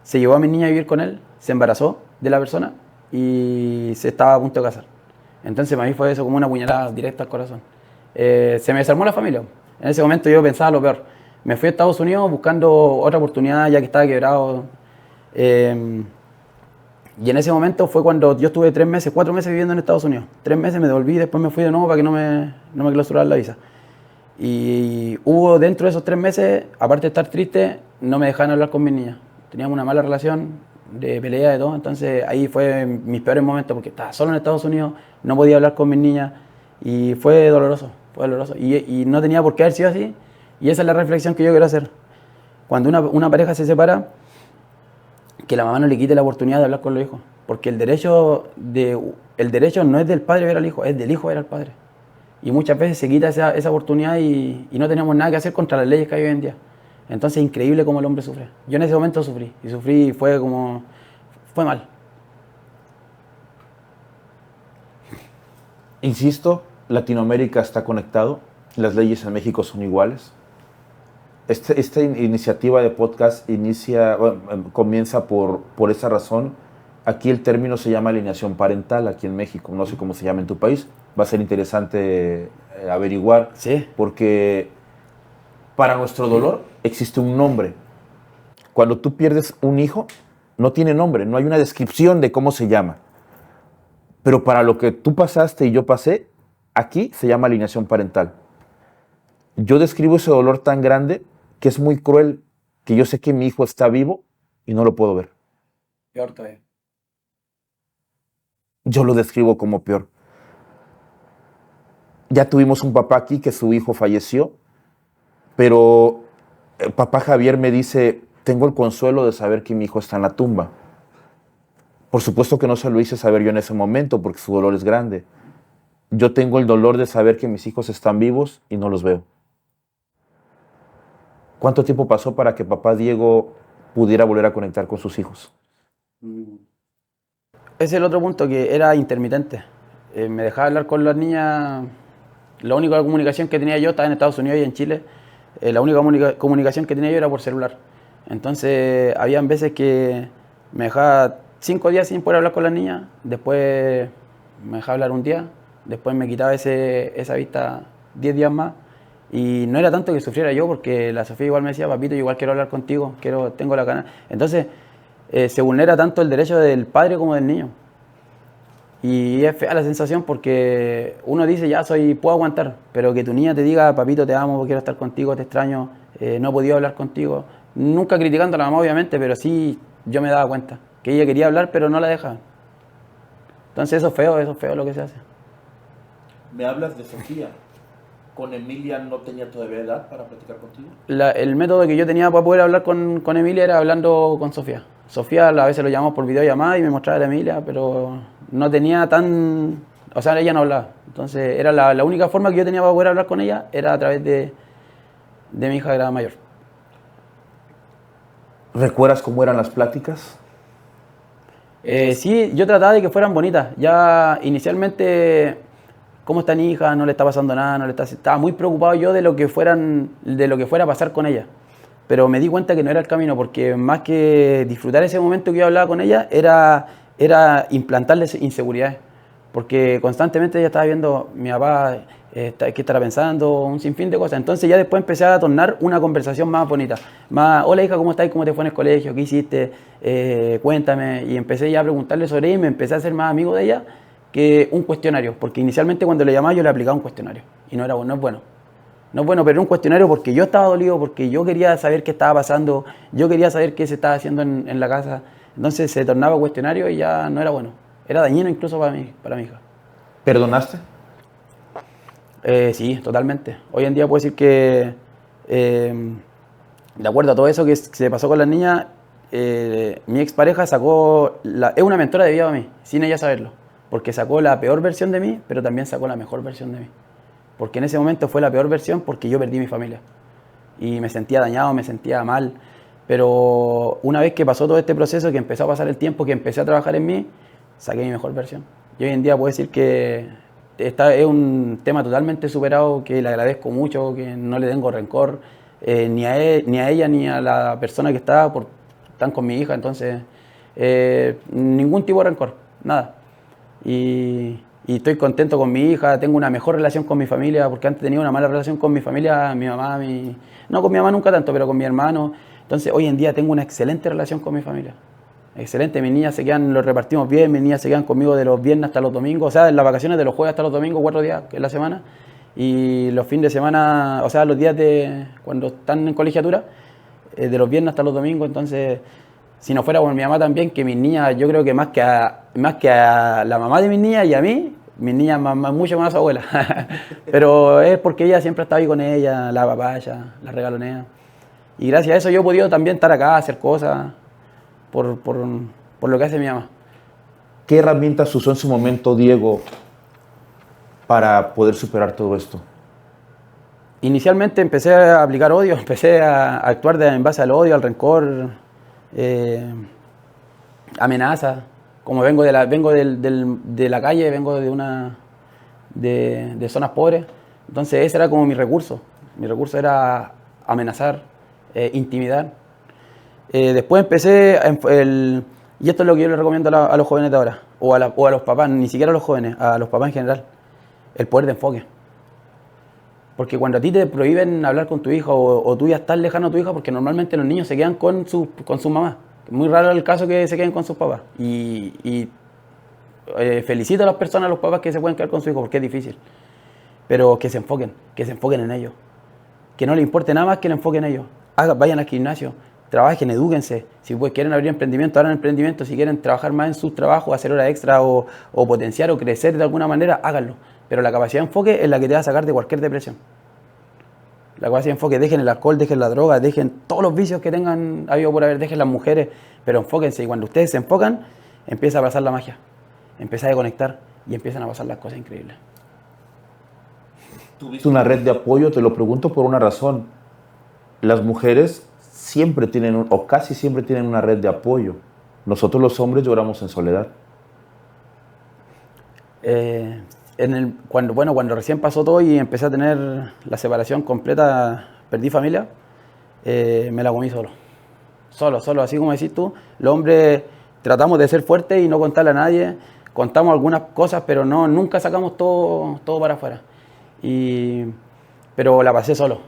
se llevó a mi niña a vivir con él, se embarazó de la persona y se estaba a punto de casar. Entonces para mí fue eso como una puñalada directa al corazón. Se me desarmó la familia. En ese momento yo pensaba lo peor. Me fui a Estados Unidos buscando otra oportunidad ya que estaba quebrado. Y en ese momento fue cuando yo estuve 3 meses, 4 meses viviendo en Estados Unidos. 3 meses me devolví, después me fui de nuevo para que no me clausuraran la visa. Y hubo dentro de esos 3 meses, aparte de estar triste, no me dejaban hablar con mis niñas. Teníamos una mala relación, de pelea, de todo. Entonces ahí fue mis peores momentos porque estaba solo en Estados Unidos, no podía hablar con mis niñas y fue doloroso. Y no tenía por qué haber sido así. Y esa es la reflexión que yo quiero hacer. Cuando una pareja se separa, que la mamá no le quite la oportunidad de hablar con los hijos. Porque el derecho no es del padre ver al hijo, es del hijo ver al padre. Y muchas veces se quita esa oportunidad y no tenemos nada que hacer contra las leyes que hay hoy en día. Entonces es increíble cómo el hombre sufre. Yo en ese momento sufrí, y fue mal. Insisto, Latinoamérica está conectado, las leyes en México son iguales. Esta iniciativa de podcast comienza por esa razón. Aquí el término se llama alienación parental, aquí en México, no sé cómo se llama en tu país. Va a ser interesante averiguar, sí, porque para nuestro dolor existe un nombre. Cuando tú pierdes un hijo, no tiene nombre, no hay una descripción de cómo se llama. Pero para lo que tú pasaste y yo pasé, aquí se llama alienación parental. Yo describo ese dolor tan grande que es muy cruel, que yo sé que mi hijo está vivo y no lo puedo ver. Peor todavía. Yo lo describo como peor. Ya tuvimos un papá aquí que su hijo falleció, pero el papá Javier me dice, tengo el consuelo de saber que mi hijo está en la tumba. Por supuesto que no se lo hice saber yo en ese momento porque su dolor es grande. Yo tengo el dolor de saber que mis hijos están vivos y no los veo. ¿Cuánto tiempo pasó para que papá Diego pudiera volver a conectar con sus hijos? Ese es el otro punto, que era intermitente. Me dejaba hablar con las niñas. La única comunicación que tenía yo, estaba en Estados Unidos y en Chile, la única comunicación que tenía yo era por celular. Entonces, habían veces que me dejaba 5 días sin poder hablar con las niñas, después me dejaba hablar un día, después me quitaba esa vista 10 días más. Y no era tanto que sufriera yo, porque la Sofía igual me decía, papito, yo igual quiero hablar contigo, tengo la gana. Entonces, se vulnera tanto el derecho del padre como del niño. Y es fea la sensación, porque uno dice, puedo aguantar, pero que tu niña te diga, papito, te amo, quiero estar contigo, te extraño, no he podido hablar contigo. Nunca criticando a la mamá, obviamente, pero sí yo me daba cuenta que ella quería hablar, pero no la dejaban. Entonces eso es feo lo que se hace. Me hablas de Sofía. ¿Con Emilia no tenía todavía edad para platicar contigo? El método que yo tenía para poder hablar con Emilia era hablando con Sofía. Sofía a veces lo llamamos por videollamada y me mostraba a la Emilia, pero no tenía o sea, ella no hablaba. Entonces era la única forma que yo tenía para poder hablar con ella, era a través de mi hija, que era mayor. ¿Recuerdas cómo eran las pláticas? Sí, yo trataba de que fueran bonitas. Ya inicialmente, ¿cómo está mi hija? No le está pasando nada, estaba muy preocupado yo de lo que fuera a pasar con ella. Pero me di cuenta que no era el camino, porque más que disfrutar ese momento que yo hablaba con ella, era implantarle inseguridades. Porque constantemente ella estaba viendo, mi papá, qué estará pensando, un sinfín de cosas. Entonces ya después empecé a tornar una conversación más bonita. Hola hija, ¿cómo estás? ¿Cómo te fue en el colegio? ¿Qué hiciste? Cuéntame. Y empecé ya a preguntarle sobre ella y me empecé a hacer más amigo de ella que un cuestionario. Porque inicialmente cuando le llamaba yo le aplicaba un cuestionario. Y no es bueno. No es bueno, pero era un cuestionario porque yo estaba dolido, porque yo quería saber qué estaba pasando, yo quería saber qué se estaba haciendo en la casa. Entonces se tornaba cuestionario y ya no era bueno. Era dañino incluso para mi hija. ¿Perdonaste? Sí, totalmente. Hoy en día puedo decir que, de acuerdo a todo eso que se pasó con las niñas, mi expareja es una mentora de vida para mí, sin ella saberlo. Porque sacó la peor versión de mí, pero también sacó la mejor versión de mí. Porque en ese momento fue la peor versión porque yo perdí mi familia. Y me sentía dañado, me sentía mal. Pero una vez que pasó todo este proceso, que empezó a pasar el tiempo, que empecé a trabajar en mí, saqué mi mejor versión. Y hoy en día puedo decir que es un tema totalmente superado, que le agradezco mucho, que no le tengo rencor, ni a ella ni a la persona que están con mi hija. Entonces, ningún tipo de rencor, nada. Y estoy contento con mi hija, tengo una mejor relación con mi familia, porque antes tenía una mala relación con mi familia, mi mamá, no con mi mamá nunca tanto, pero con mi hermano. Entonces hoy en día tengo una excelente relación con mi familia. Excelente, mis niñas los repartimos bien, mis niñas se quedan conmigo de los viernes hasta los domingos, o sea, en las vacaciones de los jueves hasta los domingos, 4 días en la semana. Y los fines de semana, o sea, los días cuando están en colegiatura, de los viernes hasta los domingos. Entonces, si no fuera por mi mamá también, que mis niñas, yo creo que más que a la mamá de mis niñas y a mí, mis niñas mucho más a su abuela. Pero es porque ella siempre estaba ahí con ella, la papaya, la regalonea. Y gracias a eso yo he podido también estar acá, hacer cosas. por lo que hace mi mamá. ¿Qué herramientas usó en su momento Diego para poder superar todo esto? Inicialmente empecé a aplicar odio, empecé a actuar en base al odio, al rencor, amenazas. Como vengo de la calle, vengo de zonas pobres, entonces ese era como mi recurso. Mi recurso era amenazar, intimidar. Después empecé, y esto es lo que yo le recomiendo a los jóvenes de ahora, o a los papás, ni siquiera a los jóvenes, a los papás en general, el poder de enfoque. Porque cuando a ti te prohíben hablar con tu hijo o tú ya estás lejano a tu hija, porque normalmente los niños se quedan con su mamá. Es muy raro el caso que se queden con sus papás. Y felicito a las personas, a los papás que se pueden quedar con su hijo, porque es difícil. Pero que se enfoquen en ellos. Que no les importe nada más que le enfoquen en ellos. Vayan al gimnasio, trabajen, edúquense. Si pues quieren abrir emprendimiento, abran emprendimiento. Si quieren trabajar más en sus trabajos, hacer horas extra o potenciar o crecer de alguna manera, háganlo. Pero la capacidad de enfoque es la que te va a sacar de cualquier depresión. La capacidad de enfoque, dejen el alcohol, dejen la droga, dejen todos los vicios que tengan habido por haber, dejen las mujeres, pero enfóquense. Y cuando ustedes se enfocan, empieza a pasar la magia. Empieza a conectar y empiezan a pasar las cosas increíbles. ¿Tuviste una red de apoyo? Te lo pregunto por una razón. Las mujeres siempre tienen, o casi siempre tienen una red de apoyo. Nosotros los hombres lloramos en soledad. Cuando recién pasó todo y empecé a tener la separación completa, perdí familia, me la comí solo, así como decís tú. Los hombres tratamos de ser fuertes y no contarle a nadie, contamos algunas cosas, pero nunca sacamos todo para afuera. Pero la pasé solo,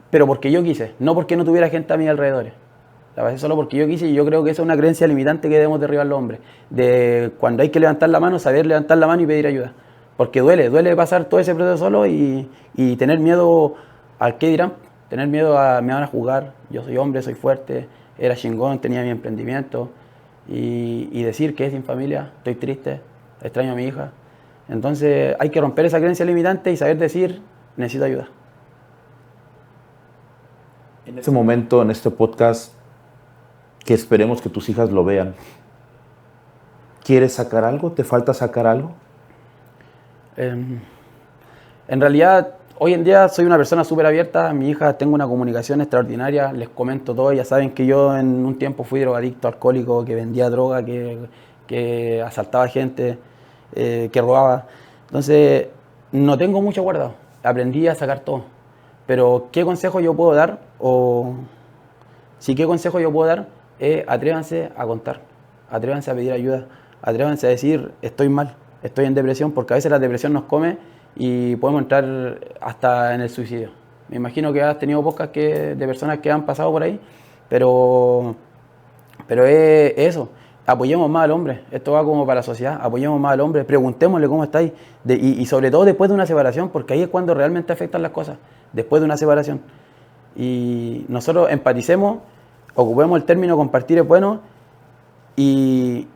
pero porque yo quise, no porque no tuviera gente a mi alrededor. La pasé solo porque yo quise, y yo creo que esa es una creencia limitante que debemos derribar los hombres. De cuando hay que levantar la mano, saber levantar la mano y pedir ayuda. Porque duele pasar todo ese proceso solo y tener miedo al qué dirán, tener miedo a me van a juzgar, yo soy hombre, soy fuerte, era chingón, tenía mi emprendimiento, y decir que es sin familia, estoy triste, extraño a mi hija. Entonces hay que romper esa creencia limitante y saber decir, necesito ayuda. En este momento, en este podcast, que esperemos que tus hijas lo vean, ¿quieres sacar algo? ¿Te falta sacar algo? En realidad, hoy en día soy una persona súper abierta. Mi hija, tengo una comunicación extraordinaria, les comento todo. Ya saben que yo en un tiempo fui drogadicto, alcohólico, que vendía droga, que asaltaba gente, que robaba. Entonces, no tengo mucho guardado. Aprendí a sacar todo. Pero, ¿qué consejo yo puedo dar? ¿Qué consejo yo puedo dar? Atrévanse a contar, atrévanse a pedir ayuda, atrévanse a decir, estoy mal, estoy en depresión, porque a veces la depresión nos come y podemos entrar hasta en el suicidio. Me imagino que has tenido podcasts de personas que han pasado por ahí, pero es eso, apoyemos más al hombre, esto va como para la sociedad, apoyemos más al hombre, preguntémosle cómo estáis, y sobre todo después de una separación, porque ahí es cuando realmente afectan las cosas, después de una separación. Y nosotros empaticemos, ocupemos el término compartir es bueno, y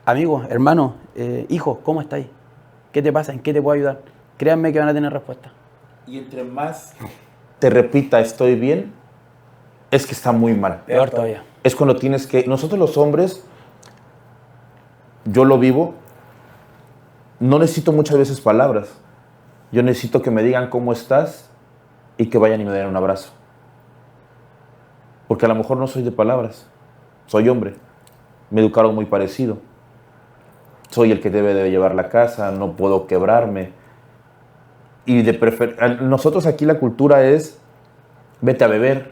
amigos, hermanos, hijos, ¿cómo estáis? ¿Qué te pasa? ¿En qué te puedo ayudar? Créanme que van a tener respuesta. Y entre más te repita estoy bien, es que está muy mal. Peor todavía. Es cuando tienes que... Nosotros los hombres, yo lo vivo, no necesito muchas veces palabras. Yo necesito que me digan cómo estás y que vayan y me den un abrazo. Porque a lo mejor no soy de palabras, soy hombre, me educaron muy parecido. Soy el que debe de llevar la casa, no puedo quebrarme. Y nosotros aquí la cultura es, vete a beber,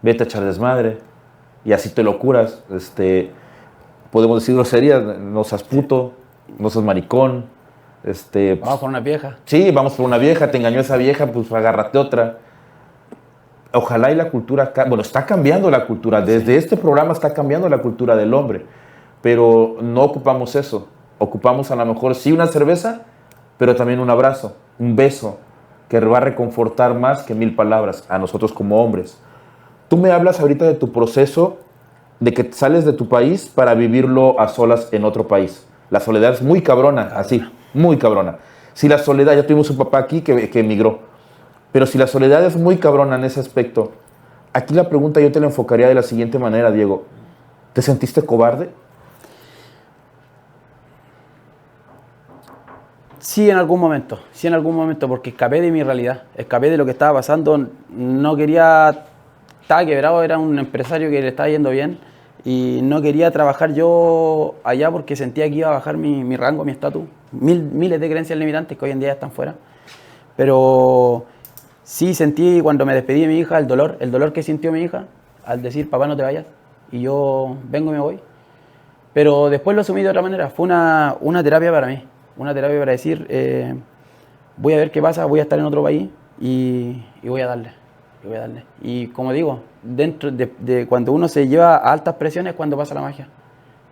vete a echar desmadre, y así te lo curas. Podemos decir groserías, no seas puto, no seas maricón. Vamos por una vieja. Sí, vamos por una vieja, te engañó esa vieja, pues agárrate otra. Ojalá y la cultura, está cambiando la cultura, desde este programa está cambiando la cultura del hombre, pero no ocupamos eso, ocupamos a lo mejor sí una cerveza, pero también un abrazo, un beso, que va a reconfortar más que 1000 palabras a nosotros como hombres. Tú me hablas ahorita de tu proceso, de que sales de tu país para vivirlo a solas en otro país. La soledad es muy cabrona, así, muy cabrona. Si la soledad, ya tuvimos un papá aquí que emigró, pero si la soledad es muy cabrona en ese aspecto, Aquí la pregunta yo te la enfocaría de la siguiente manera, Diego. ¿Te sentiste cobarde? Sí, en algún momento, porque escapé de mi realidad, escapé de lo que estaba pasando, no quería, estaba quebrado, era un empresario que le estaba yendo bien y no quería trabajar yo allá porque sentía que iba a bajar mi rango, mi estatus, miles de creencias limitantes que hoy en día están fuera, pero sí sentí cuando me despedí de mi hija el dolor que sintió mi hija al decir papá no te vayas y yo vengo y me voy, pero después lo asumí de otra manera, fue una terapia para mí. Una terapia para decir, voy a ver qué pasa, voy a estar en otro país y voy a darle. Y como digo, dentro de cuando uno se lleva a altas presiones es cuando pasa la magia.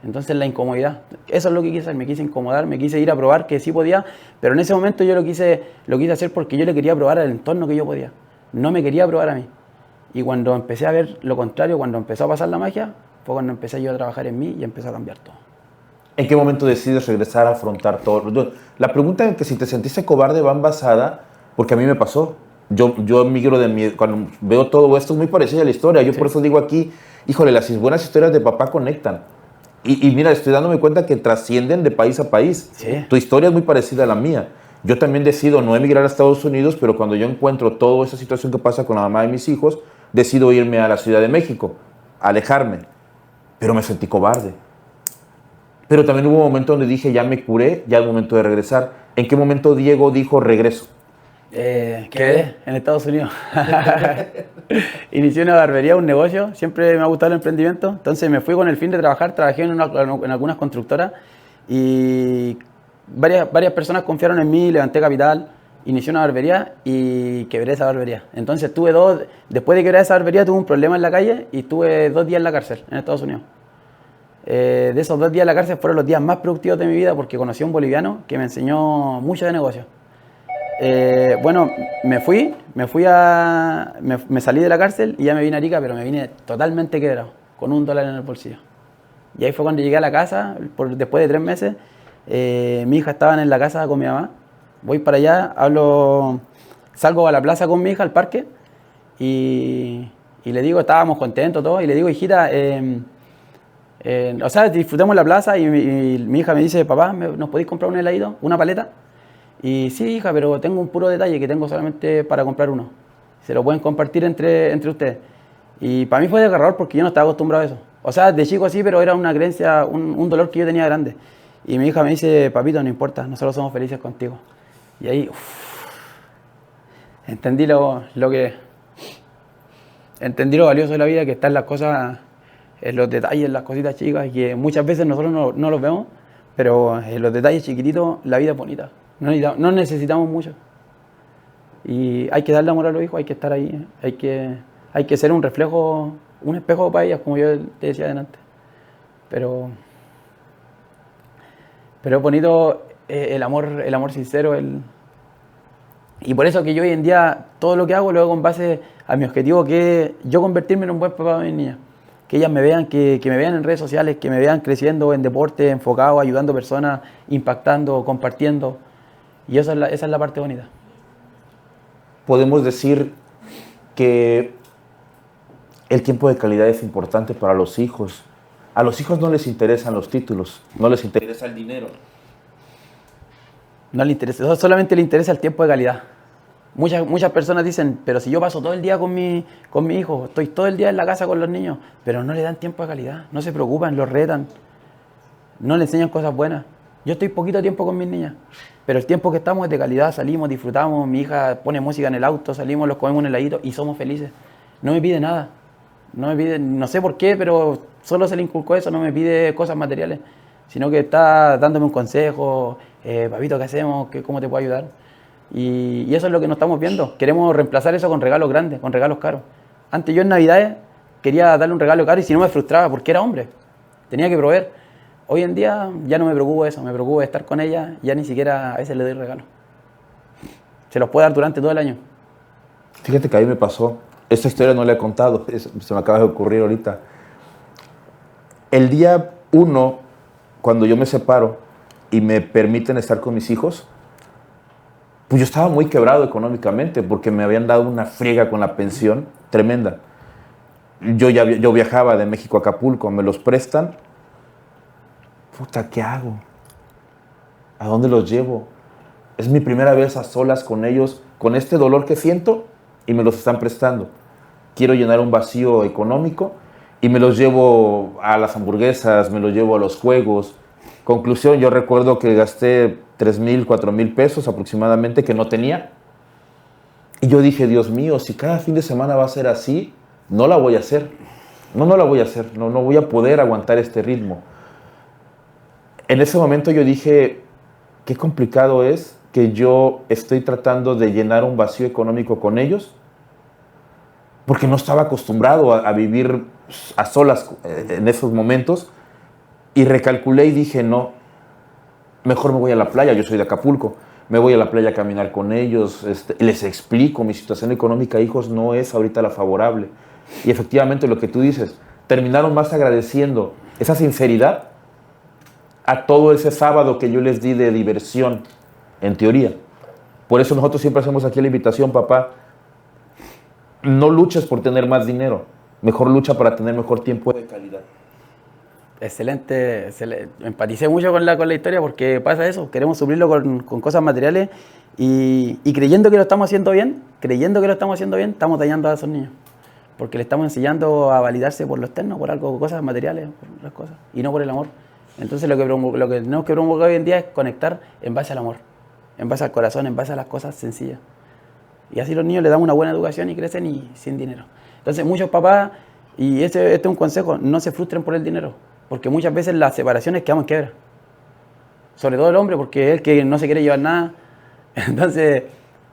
Entonces la incomodidad, eso es lo que quise hacer, me quise incomodar, me quise ir a probar que sí podía, pero en ese momento yo lo quise hacer porque yo le quería probar al entorno que yo podía, no me quería probar a mí. Y cuando empecé a ver lo contrario, cuando empezó a pasar la magia, fue cuando empecé yo a trabajar en mí y empezó a cambiar todo. ¿En qué momento decides regresar a afrontar todo? La pregunta en que si te sentiste cobarde va basada, porque a mí me pasó. Yo migro cuando veo todo esto es muy parecido a la historia. Yo por eso digo aquí, híjole, las buenas historias de papá conectan. Y mira, estoy dándome cuenta que trascienden de país a país. Sí. Tu historia es muy parecida a la mía. Yo también decido no emigrar a Estados Unidos, pero cuando yo encuentro toda esa situación que pasa con la mamá de mis hijos, decido irme a la Ciudad de México, alejarme. Pero me sentí cobarde. Pero también hubo un momento donde dije, ya me curé, ya es momento de regresar. ¿En qué momento Diego dijo regreso? Quedé en Estados Unidos. Inicié una barbería, un negocio. Siempre me ha gustado el emprendimiento. Entonces me fui con el fin de trabajar. Trabajé en algunas constructoras y varias personas confiaron en mí, levanté capital, inicié una barbería y quebré esa barbería. Entonces después de quebrar esa barbería tuve un problema en la calle y estuve 2 días en la cárcel en Estados Unidos. De esos 2 días en la cárcel fueron los días más productivos de mi vida porque conocí a un boliviano que me enseñó mucho de negocio. Bueno, me salí de la cárcel y ya me vine a Arica, pero me vine totalmente quebrado, con $1 en el bolsillo. Y ahí fue cuando llegué a la casa, después de 3 meses, mi hija estaba en la casa con mi mamá, voy para allá, salgo a la plaza con mi hija, al parque, y le digo, estábamos contentos todos, y le digo, hijita, disfrutemos la plaza y mi hija me dice, papá, ¿nos podéis comprar un heladito, una paleta? Y sí, hija, pero tengo un puro detalle que tengo solamente para comprar uno. Se lo pueden compartir entre ustedes. Y para mí fue desgarrador porque yo no estaba acostumbrado a eso. O sea, de chico sí, pero era una creencia, un dolor que yo tenía grande. Y mi hija me dice, papito, no importa, nosotros somos felices contigo. Y ahí, entendí entendí lo valioso de la vida, que están las cosas, en los detalles, las cositas chicas, y que muchas veces nosotros no los vemos, pero en los detalles chiquititos la vida es bonita. No necesitamos mucho. Y hay que darle amor a los hijos, hay que estar ahí, hay que ser un reflejo, un espejo para ellas, como yo te decía adelante. Pero es bonito el amor sincero. Y por eso que yo hoy en día todo lo que hago lo hago en base a mi objetivo, que es yo convertirme en un buen papá para mis niñas. Que ellas me vean, que me vean en redes sociales, que me vean creciendo en deporte, enfocado, ayudando personas, impactando, compartiendo. Y esa es la parte bonita. Podemos decir que el tiempo de calidad es importante para los hijos. A los hijos no les interesan los títulos, no les interesa el dinero. No le interesa, solamente le interesa el tiempo de calidad. Muchas personas dicen, pero si yo paso todo el día con mi hijo, estoy todo el día en la casa con los niños, pero no le dan tiempo de calidad, no se preocupan, los retan, no le enseñan cosas buenas. Yo estoy poquito tiempo con mis niñas, pero el tiempo que estamos es de calidad, salimos, disfrutamos, mi hija pone música en el auto, salimos, los comemos un heladito y somos felices. No me pide nada, no sé por qué, pero solo se le inculcó eso, no me pide cosas materiales, sino que está dándome un consejo, papito, ¿qué hacemos? ¿Cómo te puedo ayudar? Y eso es lo que nos estamos viendo. Queremos reemplazar eso con regalos grandes, con regalos caros. Antes yo en Navidades quería darle un regalo caro y si no me frustraba porque era hombre, tenía que proveer. Hoy en día ya no me preocupo de eso, me preocupo de estar con ella, ya ni siquiera a veces le doy regalos. Se los puedo dar durante todo el año. Fíjate que a mí me pasó, esta historia no la he contado, se me acaba de ocurrir ahorita. El día 1, cuando yo me separo y me permiten estar con mis hijos, pues yo estaba muy quebrado económicamente porque me habían dado una friega con la pensión tremenda. Yo viajaba de México a Acapulco, me los prestan. Puta, ¿qué hago? ¿A dónde los llevo? Es mi primera vez a solas con ellos, con este dolor que siento, y me los están prestando. Quiero llenar un vacío económico y me los llevo a las hamburguesas, me los llevo a los juegos. Conclusión, yo recuerdo que gasté 3,000, 4,000 pesos aproximadamente que no tenía. Y yo dije, Dios mío, si cada fin de semana va a ser así, no la voy a hacer. No la voy a hacer. No voy a poder aguantar este ritmo. En ese momento yo dije, qué complicado es que yo estoy tratando de llenar un vacío económico con ellos, porque no estaba acostumbrado a vivir a solas en esos momentos, y recalculé y dije, no, mejor me voy a la playa, yo soy de Acapulco, me voy a la playa a caminar con ellos, les explico, mi situación económica, hijos, no es ahorita la favorable. Y efectivamente lo que tú dices, terminaron más agradeciendo esa sinceridad a todo ese sábado que yo les di de diversión, en teoría. Por eso nosotros siempre hacemos aquí la invitación, papá, no luches por tener más dinero, mejor lucha para tener mejor tiempo de calidad. Excelente, empaticé mucho con la historia porque pasa eso, queremos suplirlo con cosas materiales y creyendo que lo estamos haciendo bien, estamos dañando a esos niños. Porque le estamos enseñando a validarse por lo externo, por algo, cosas materiales, por las cosas, y no por el amor. Entonces lo que tenemos que promover hoy en día es conectar en base al amor, en base al corazón, en base a las cosas sencillas. Y así los niños les damos una buena educación y crecen y sin dinero. Entonces muchos papás, y este es un consejo, no se frustren por el dinero, porque muchas veces las separaciones quedamos en quiebra. Sobre todo el hombre, porque es el que no se quiere llevar nada. Entonces,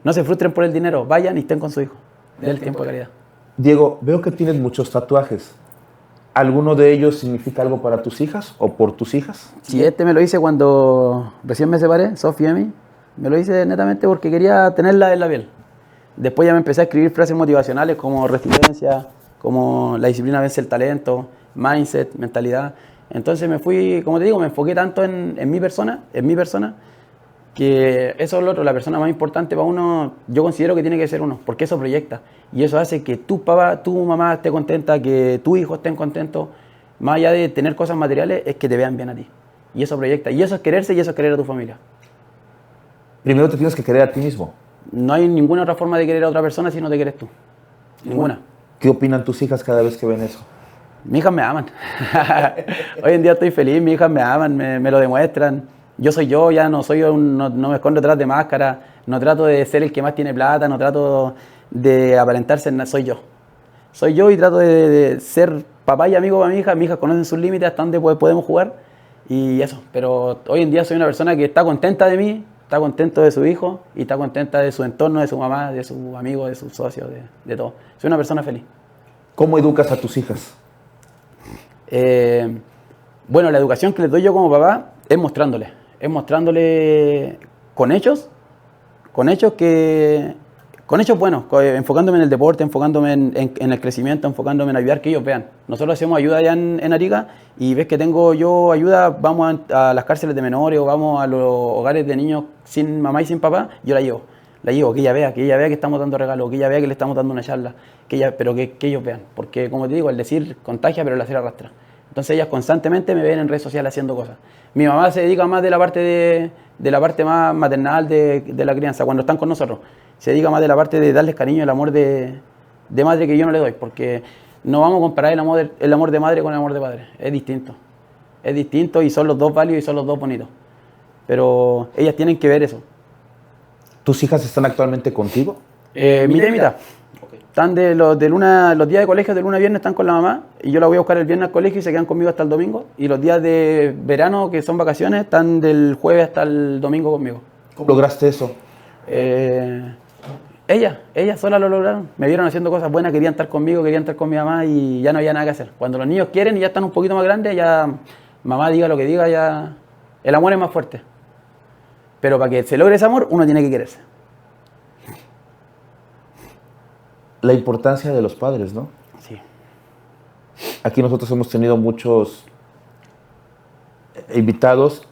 no se frustren por el dinero, vayan y estén con su hijo. Den el tiempo de calidad. Diego, veo que tienes muchos tatuajes. ¿Alguno de ellos significa algo para tus hijas o por tus hijas? Sí, me lo hice cuando recién me separé, Sofía y Emi. Me lo hice netamente porque quería tenerla en la piel. Después ya me empecé a escribir frases motivacionales como resiliencia, como la disciplina vence el talento, mindset, mentalidad. Entonces me fui, como te digo, me enfoqué tanto en mi persona, que eso es lo otro, la persona más importante para uno, yo considero que tiene que ser uno, porque eso proyecta. Y eso hace que tu papá, tu mamá esté contenta, que tu hijo estén contentos. Más allá de tener cosas materiales, es que te vean bien a ti. Y eso proyecta. Y eso es quererse y eso es querer a tu familia. Primero te tienes que querer a ti mismo. No hay ninguna otra forma de querer a otra persona si no te quieres tú. Ninguna. ¿Qué opinan tus hijas cada vez que ven eso? Mis hijas me aman. Hoy en día estoy feliz, mis hijas me aman, me lo demuestran. Yo soy yo, ya no soy no me escondo detrás de máscara, no trato de ser el que más tiene plata, no trato de aparentarse, soy yo. Soy yo y trato de ser papá y amigo para mi hija. Mis hijas conocen sus límites, hasta dónde podemos jugar y eso. Pero hoy en día soy una persona que está contenta de mí, está contento de su hijo y está contenta de su entorno, de su mamá, de sus amigos, de sus socios, de todo. Soy una persona feliz. ¿Cómo educas a tus hijas? Bueno, la educación que les doy yo como papá es mostrándoles con hechos buenos, enfocándome en el deporte, enfocándome en el crecimiento, enfocándome en ayudar, que ellos vean. Nosotros hacemos ayuda allá en Arica y ves que tengo yo ayuda, vamos a las cárceles de menores o vamos a los hogares de niños sin mamá y sin papá, yo la llevo, que ella vea que estamos dando regalos, que ella vea que le estamos dando una charla, pero que ellos vean, porque como te digo, el decir contagia, pero el hacer arrastra. Entonces ellas constantemente me ven en redes sociales haciendo cosas. Mi mamá se dedica más de la parte más maternal de la crianza, cuando están con nosotros. Se dedica más de la parte de darles cariño, el amor de madre que yo no le doy, porque no vamos a comparar el amor de madre con el amor de padre. Es distinto y son los dos válidos y son los dos bonitos. Pero ellas tienen que ver eso. ¿Tus hijas están actualmente contigo? Mitad y mitad. Okay. Están los días de colegio de lunes a viernes están con la mamá y yo la voy a buscar el viernes al colegio y se quedan conmigo hasta el domingo. Y los días de verano, que son vacaciones, están del jueves hasta el domingo conmigo. ¿Cómo lograste eso? Ellas solas lo lograron. Me vieron haciendo cosas buenas, querían estar conmigo, querían estar con mi mamá y ya no había nada que hacer. Cuando los niños quieren y ya están un poquito más grandes, ya mamá diga lo que diga, ya el amor es más fuerte. Pero para que se logre ese amor, uno tiene que quererse. La importancia de los padres, ¿no? Sí. Aquí nosotros hemos tenido muchos invitados,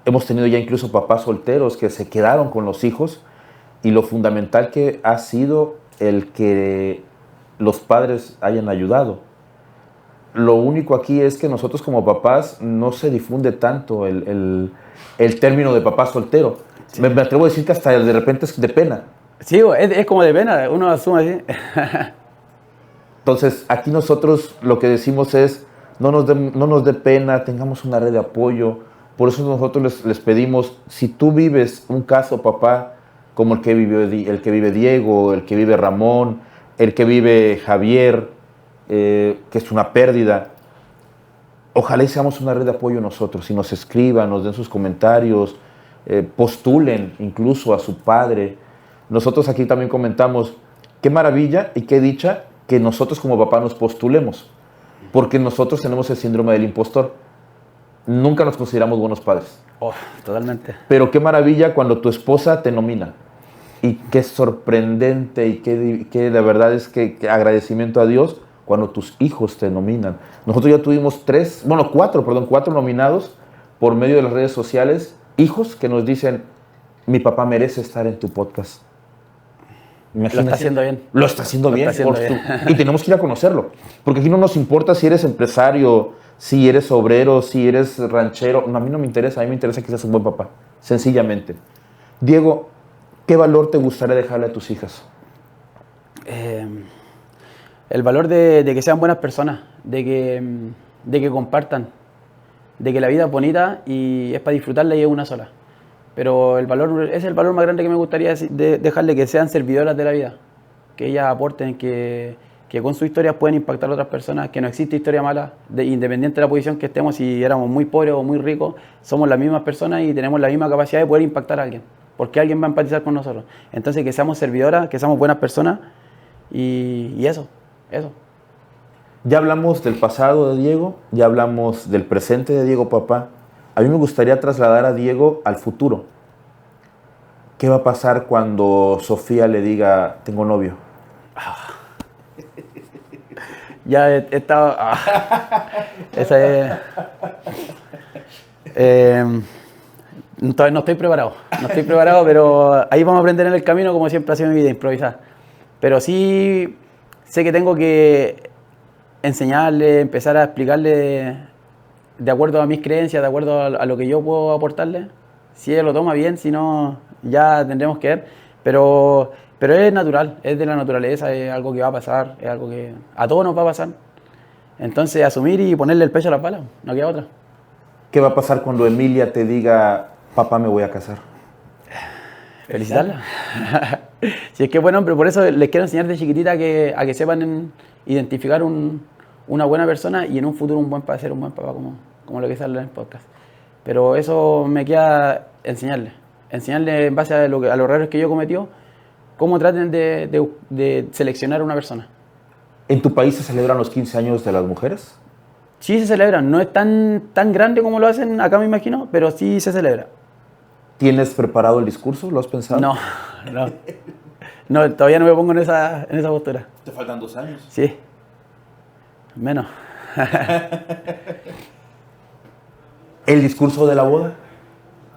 hemos tenido ya incluso papás solteros que se quedaron con los hijos y lo fundamental que ha sido el que los padres hayan ayudado. lo único aquí es que nosotros como papás no se difunde tanto el término de papá soltero. Sí. Me atrevo a decir que hasta de repente es de pena. Sí, es como de pena, uno asume así. Entonces, aquí nosotros lo que decimos es, no nos dé pena, tengamos una red de apoyo. Por eso nosotros les pedimos, si tú vives un caso, papá, como el que vive Diego, el que vive Ramón, el que vive Javier, que es una pérdida, ojalá y seamos una red de apoyo nosotros, y nos escriban, nos den sus comentarios, postulen incluso a su padre. Nosotros aquí también comentamos, qué maravilla y qué dicha que nosotros como papá nos postulemos, porque nosotros tenemos el síndrome del impostor. Nunca nos consideramos buenos padres. Oh, totalmente. Pero qué maravilla cuando tu esposa te nomina. Y qué sorprendente y qué de verdad es que agradecimiento a Dios cuando tus hijos te nominan. Nosotros ya tuvimos cuatro nominados por medio de las redes sociales, hijos que nos dicen, mi papá merece estar en tu podcast. Imagínate. Lo está haciendo bien. Lo está haciendo bien. Y tenemos que ir a conocerlo. Porque aquí no nos importa si eres empresario, si eres obrero, si eres ranchero. No, a mí no me interesa. A mí me interesa que seas un buen papá. Sencillamente. Diego, ¿qué valor te gustaría dejarle a tus hijas? El valor de que sean buenas personas, de que compartan, de que la vida es bonita y es para disfrutarla y es una sola. Pero es el valor más grande que me gustaría dejarle, que sean servidoras de la vida, que ellas aporten, que con sus historias pueden impactar a otras personas, que no existe historia mala, independiente de la posición que estemos, si éramos muy pobres o muy ricos, somos las mismas personas y tenemos la misma capacidad de poder impactar a alguien, porque alguien va a empatizar con nosotros. Entonces, que seamos servidoras, que seamos buenas personas y eso. Ya hablamos del pasado de Diego, ya hablamos del presente de Diego, papá. A mí me gustaría trasladar a Diego al futuro. ¿Qué va a pasar cuando Sofía le diga, tengo novio? Ya he estado... Esa es... no estoy preparado, pero ahí vamos a aprender en el camino, como siempre ha sido mi vida, improvisar. Pero sí sé que tengo que enseñarle, empezar a explicarle de acuerdo a mis creencias, de acuerdo a lo que yo puedo aportarle. Si ella lo toma bien, si no, ya tendremos que ver. Pero es natural, es de la naturaleza, es algo que va a pasar, es algo que a todos nos va a pasar. Entonces, asumir y ponerle el pecho a la pala, no queda otra. ¿Qué va a pasar cuando Emilia te diga, papá, me voy a casar? Felicitarla. Si es que es buen hombre, por eso les quiero enseñar de chiquitita a que sepan identificar una buena persona y en un futuro ser un buen papá, como lo que sale en el podcast. Pero eso me queda enseñarle en base a los errores que yo he cometido, cómo traten de seleccionar a una persona. ¿En tu país se celebran los 15 años de las mujeres? Sí se celebran, no es tan grande como lo hacen acá, me imagino, pero sí se celebra. ¿Tienes preparado el discurso? ¿Lo has pensado? No, todavía no me pongo en esa postura. ¿Te faltan 2 años? Sí, menos. ¿El discurso de la boda?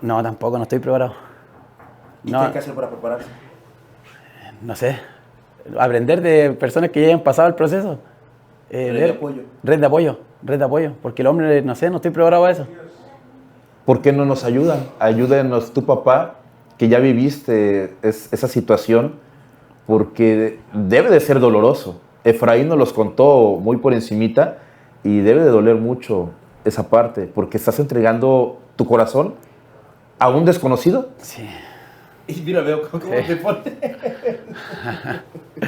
No, tampoco, no estoy preparado. ¿Y qué hay que hacer para prepararse? No sé, aprender de personas que ya hayan pasado el proceso. Red de apoyo. Red de apoyo, porque el hombre, no estoy preparado a eso. ¿Por qué no nos ayudan? Ayúdenos tu papá, que ya viviste esa situación, porque debe de ser doloroso. Efraín nos los contó muy por encimita y debe de doler mucho esa parte, porque estás entregando tu corazón a un desconocido. Sí. Y mira, veo cómo te pone.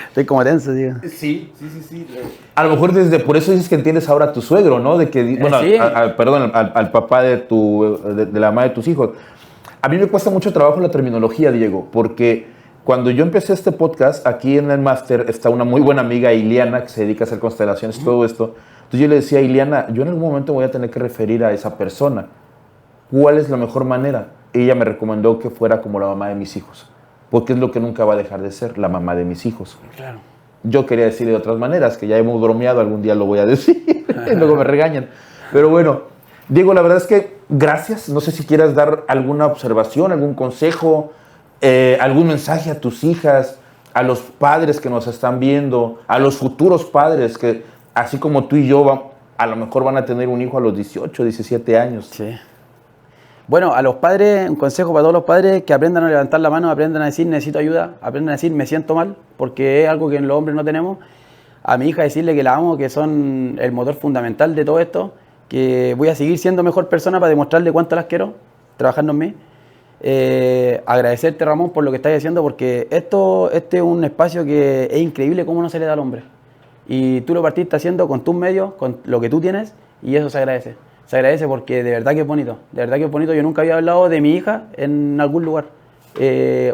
Estoy como tenso, tío. Sí. A lo mejor por eso dices que entiendes ahora a tu suegro, ¿no? De que, bueno, sí. al papá de la mamá de tus hijos. A mí me cuesta mucho trabajo la terminología, Diego, porque cuando yo empecé este podcast, aquí en el máster está una muy buena amiga, Iliana, que se dedica a hacer constelaciones, todo esto. Entonces yo le decía a Iliana, yo en algún momento voy a tener que referir a esa persona. ¿Cuál es la mejor manera? Ella me recomendó que fuera como la mamá de mis hijos, porque es lo que nunca va a dejar de ser, la mamá de mis hijos. Claro. Yo quería decir de otras maneras, que ya hemos bromeado, algún día lo voy a decir, luego me regañan. Pero bueno, Diego, la verdad es que gracias. No sé si quieras dar alguna observación, algún consejo, algún mensaje a tus hijas, a los padres que nos están viendo, a los futuros padres que, así como tú y yo, a lo mejor van a tener un hijo a los 18, 17 años. Sí. Bueno, a los padres, un consejo para todos los padres, que aprendan a levantar la mano, aprendan a decir necesito ayuda, aprendan a decir me siento mal, porque es algo que en los hombres no tenemos. A mi hija decirle que la amo, que son el motor fundamental de todo esto, que voy a seguir siendo mejor persona para demostrarle cuánto las quiero, trabajando en mí. Agradecerte, Ramón, por lo que estás haciendo, porque este es un espacio que es increíble cómo no se le da al hombre. Y tú lo partiste haciendo con tus medios, con lo que tú tienes, y eso se agradece. Se agradece porque de verdad que es bonito. De verdad que es bonito. Yo nunca había hablado de mi hija en algún lugar.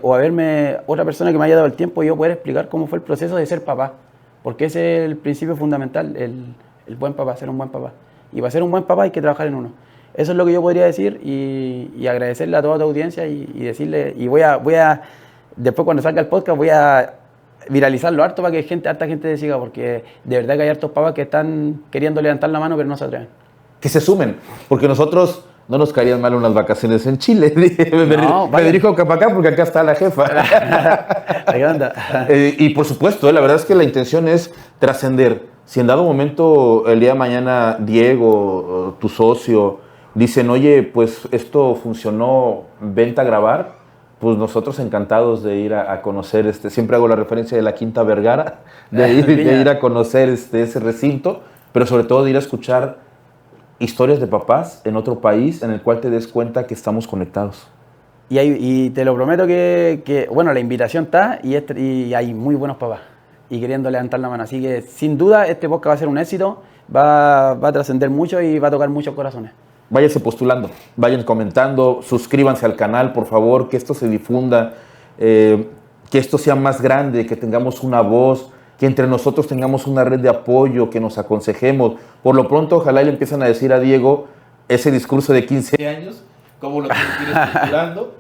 O haberme otra persona que me haya dado el tiempo y yo poder explicar cómo fue el proceso de ser papá. Porque ese es el principio fundamental, el buen papá, ser un buen papá. Y para ser un buen papá hay que trabajar en uno. Eso es lo que yo podría decir y agradecerle a toda tu audiencia y decirle, y voy a, después cuando salga el podcast voy a viralizarlo harto para que harta gente te siga, porque de verdad que hay hartos papás que están queriendo levantar la mano pero no se atreven. Que se sumen, porque nosotros no nos caerían mal unas vacaciones en Chile. Me dirijo para acá porque acá está la jefa. ¿Qué onda? Y por supuesto, la verdad es que la intención es trascender. Si en dado momento, el día de mañana, Diego, tu socio, dicen, oye, pues esto funcionó, vente a grabar, pues nosotros encantados de ir a conocer, siempre hago la referencia de la Quinta Vergara, de ir a conocer ese recinto, pero sobre todo de ir a escuchar historias de papás en otro país en el cual te des cuenta que estamos conectados. Y te lo prometo que bueno, la invitación está y hay muy buenos papás y queriendo levantar la mano. Así que sin duda este podcast va a ser un éxito, va a trascender mucho y va a tocar muchos corazones. Váyanse postulando, vayan comentando, suscríbanse al canal, por favor, que esto se difunda, que esto sea más grande, que tengamos una voz, que entre nosotros tengamos una red de apoyo, que nos aconsejemos. Por lo pronto, ojalá le empiezan a decir a Diego ese discurso de 15 años, cómo lo tiene que ir estructurando,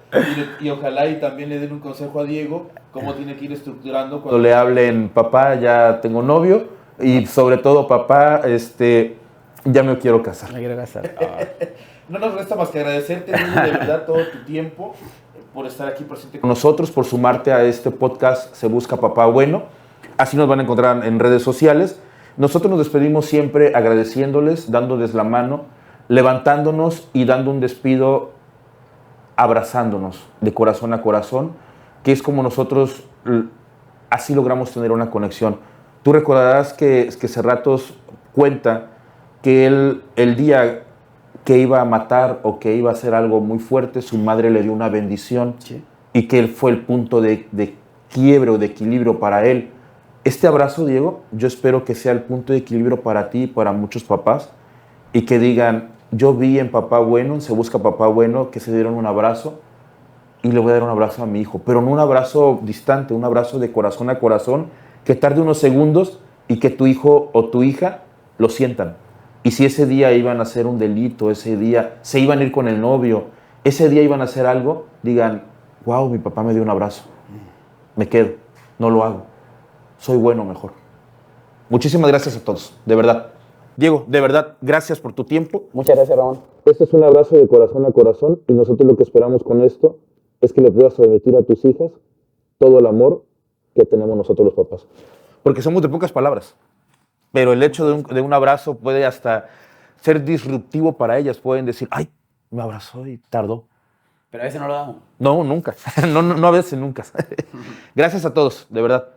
y ojalá y también le den un consejo a Diego, cómo tiene que ir estructurando cuando le hablen, papá, ya tengo novio, y sobre todo, papá, ya me quiero casar. Me quiero casar. No nos resta más que agradecerte, Diego, de verdad, todo tu tiempo, por estar aquí presente con nosotros, por sumarte a este podcast Se Busca Papá Bueno. Así nos van a encontrar en redes sociales. Nosotros nos despedimos siempre agradeciéndoles, dándoles la mano, levantándonos y dando un despido, abrazándonos de corazón a corazón, que es como nosotros así logramos tener una conexión. Tú recordarás que Cerratos cuenta que él, el día que iba a matar o que iba a hacer algo muy fuerte, su madre le dio una bendición, sí, y que él fue el punto de quiebre o de equilibrio para él. Este abrazo, Diego, yo espero que sea el punto de equilibrio para ti y para muchos papás, y que digan, yo vi en Papá Bueno, en Se Busca Papá Bueno, que se dieron un abrazo y le voy a dar un abrazo a mi hijo, pero no un abrazo distante, un abrazo de corazón a corazón, que tarde unos segundos y que tu hijo o tu hija lo sientan. Y si ese día iban a hacer un delito, ese día se iban a ir con el novio, ese día iban a hacer algo, digan, wow, mi papá me dio un abrazo, me quedo, no lo hago. Soy bueno mejor. Muchísimas gracias a todos, de verdad. Diego, de verdad, gracias por tu tiempo. Muchas gracias, Ramón. Este es un abrazo de corazón a corazón y nosotros lo que esperamos con esto es que le puedas transmitir a tus hijas todo el amor que tenemos nosotros los papás. Porque somos de pocas palabras, pero el hecho de un abrazo puede hasta ser disruptivo para ellas. Pueden decir, ay, me abrazó y tardó. Pero a veces no lo damos. No, nunca. No, a veces nunca. Gracias a todos, de verdad.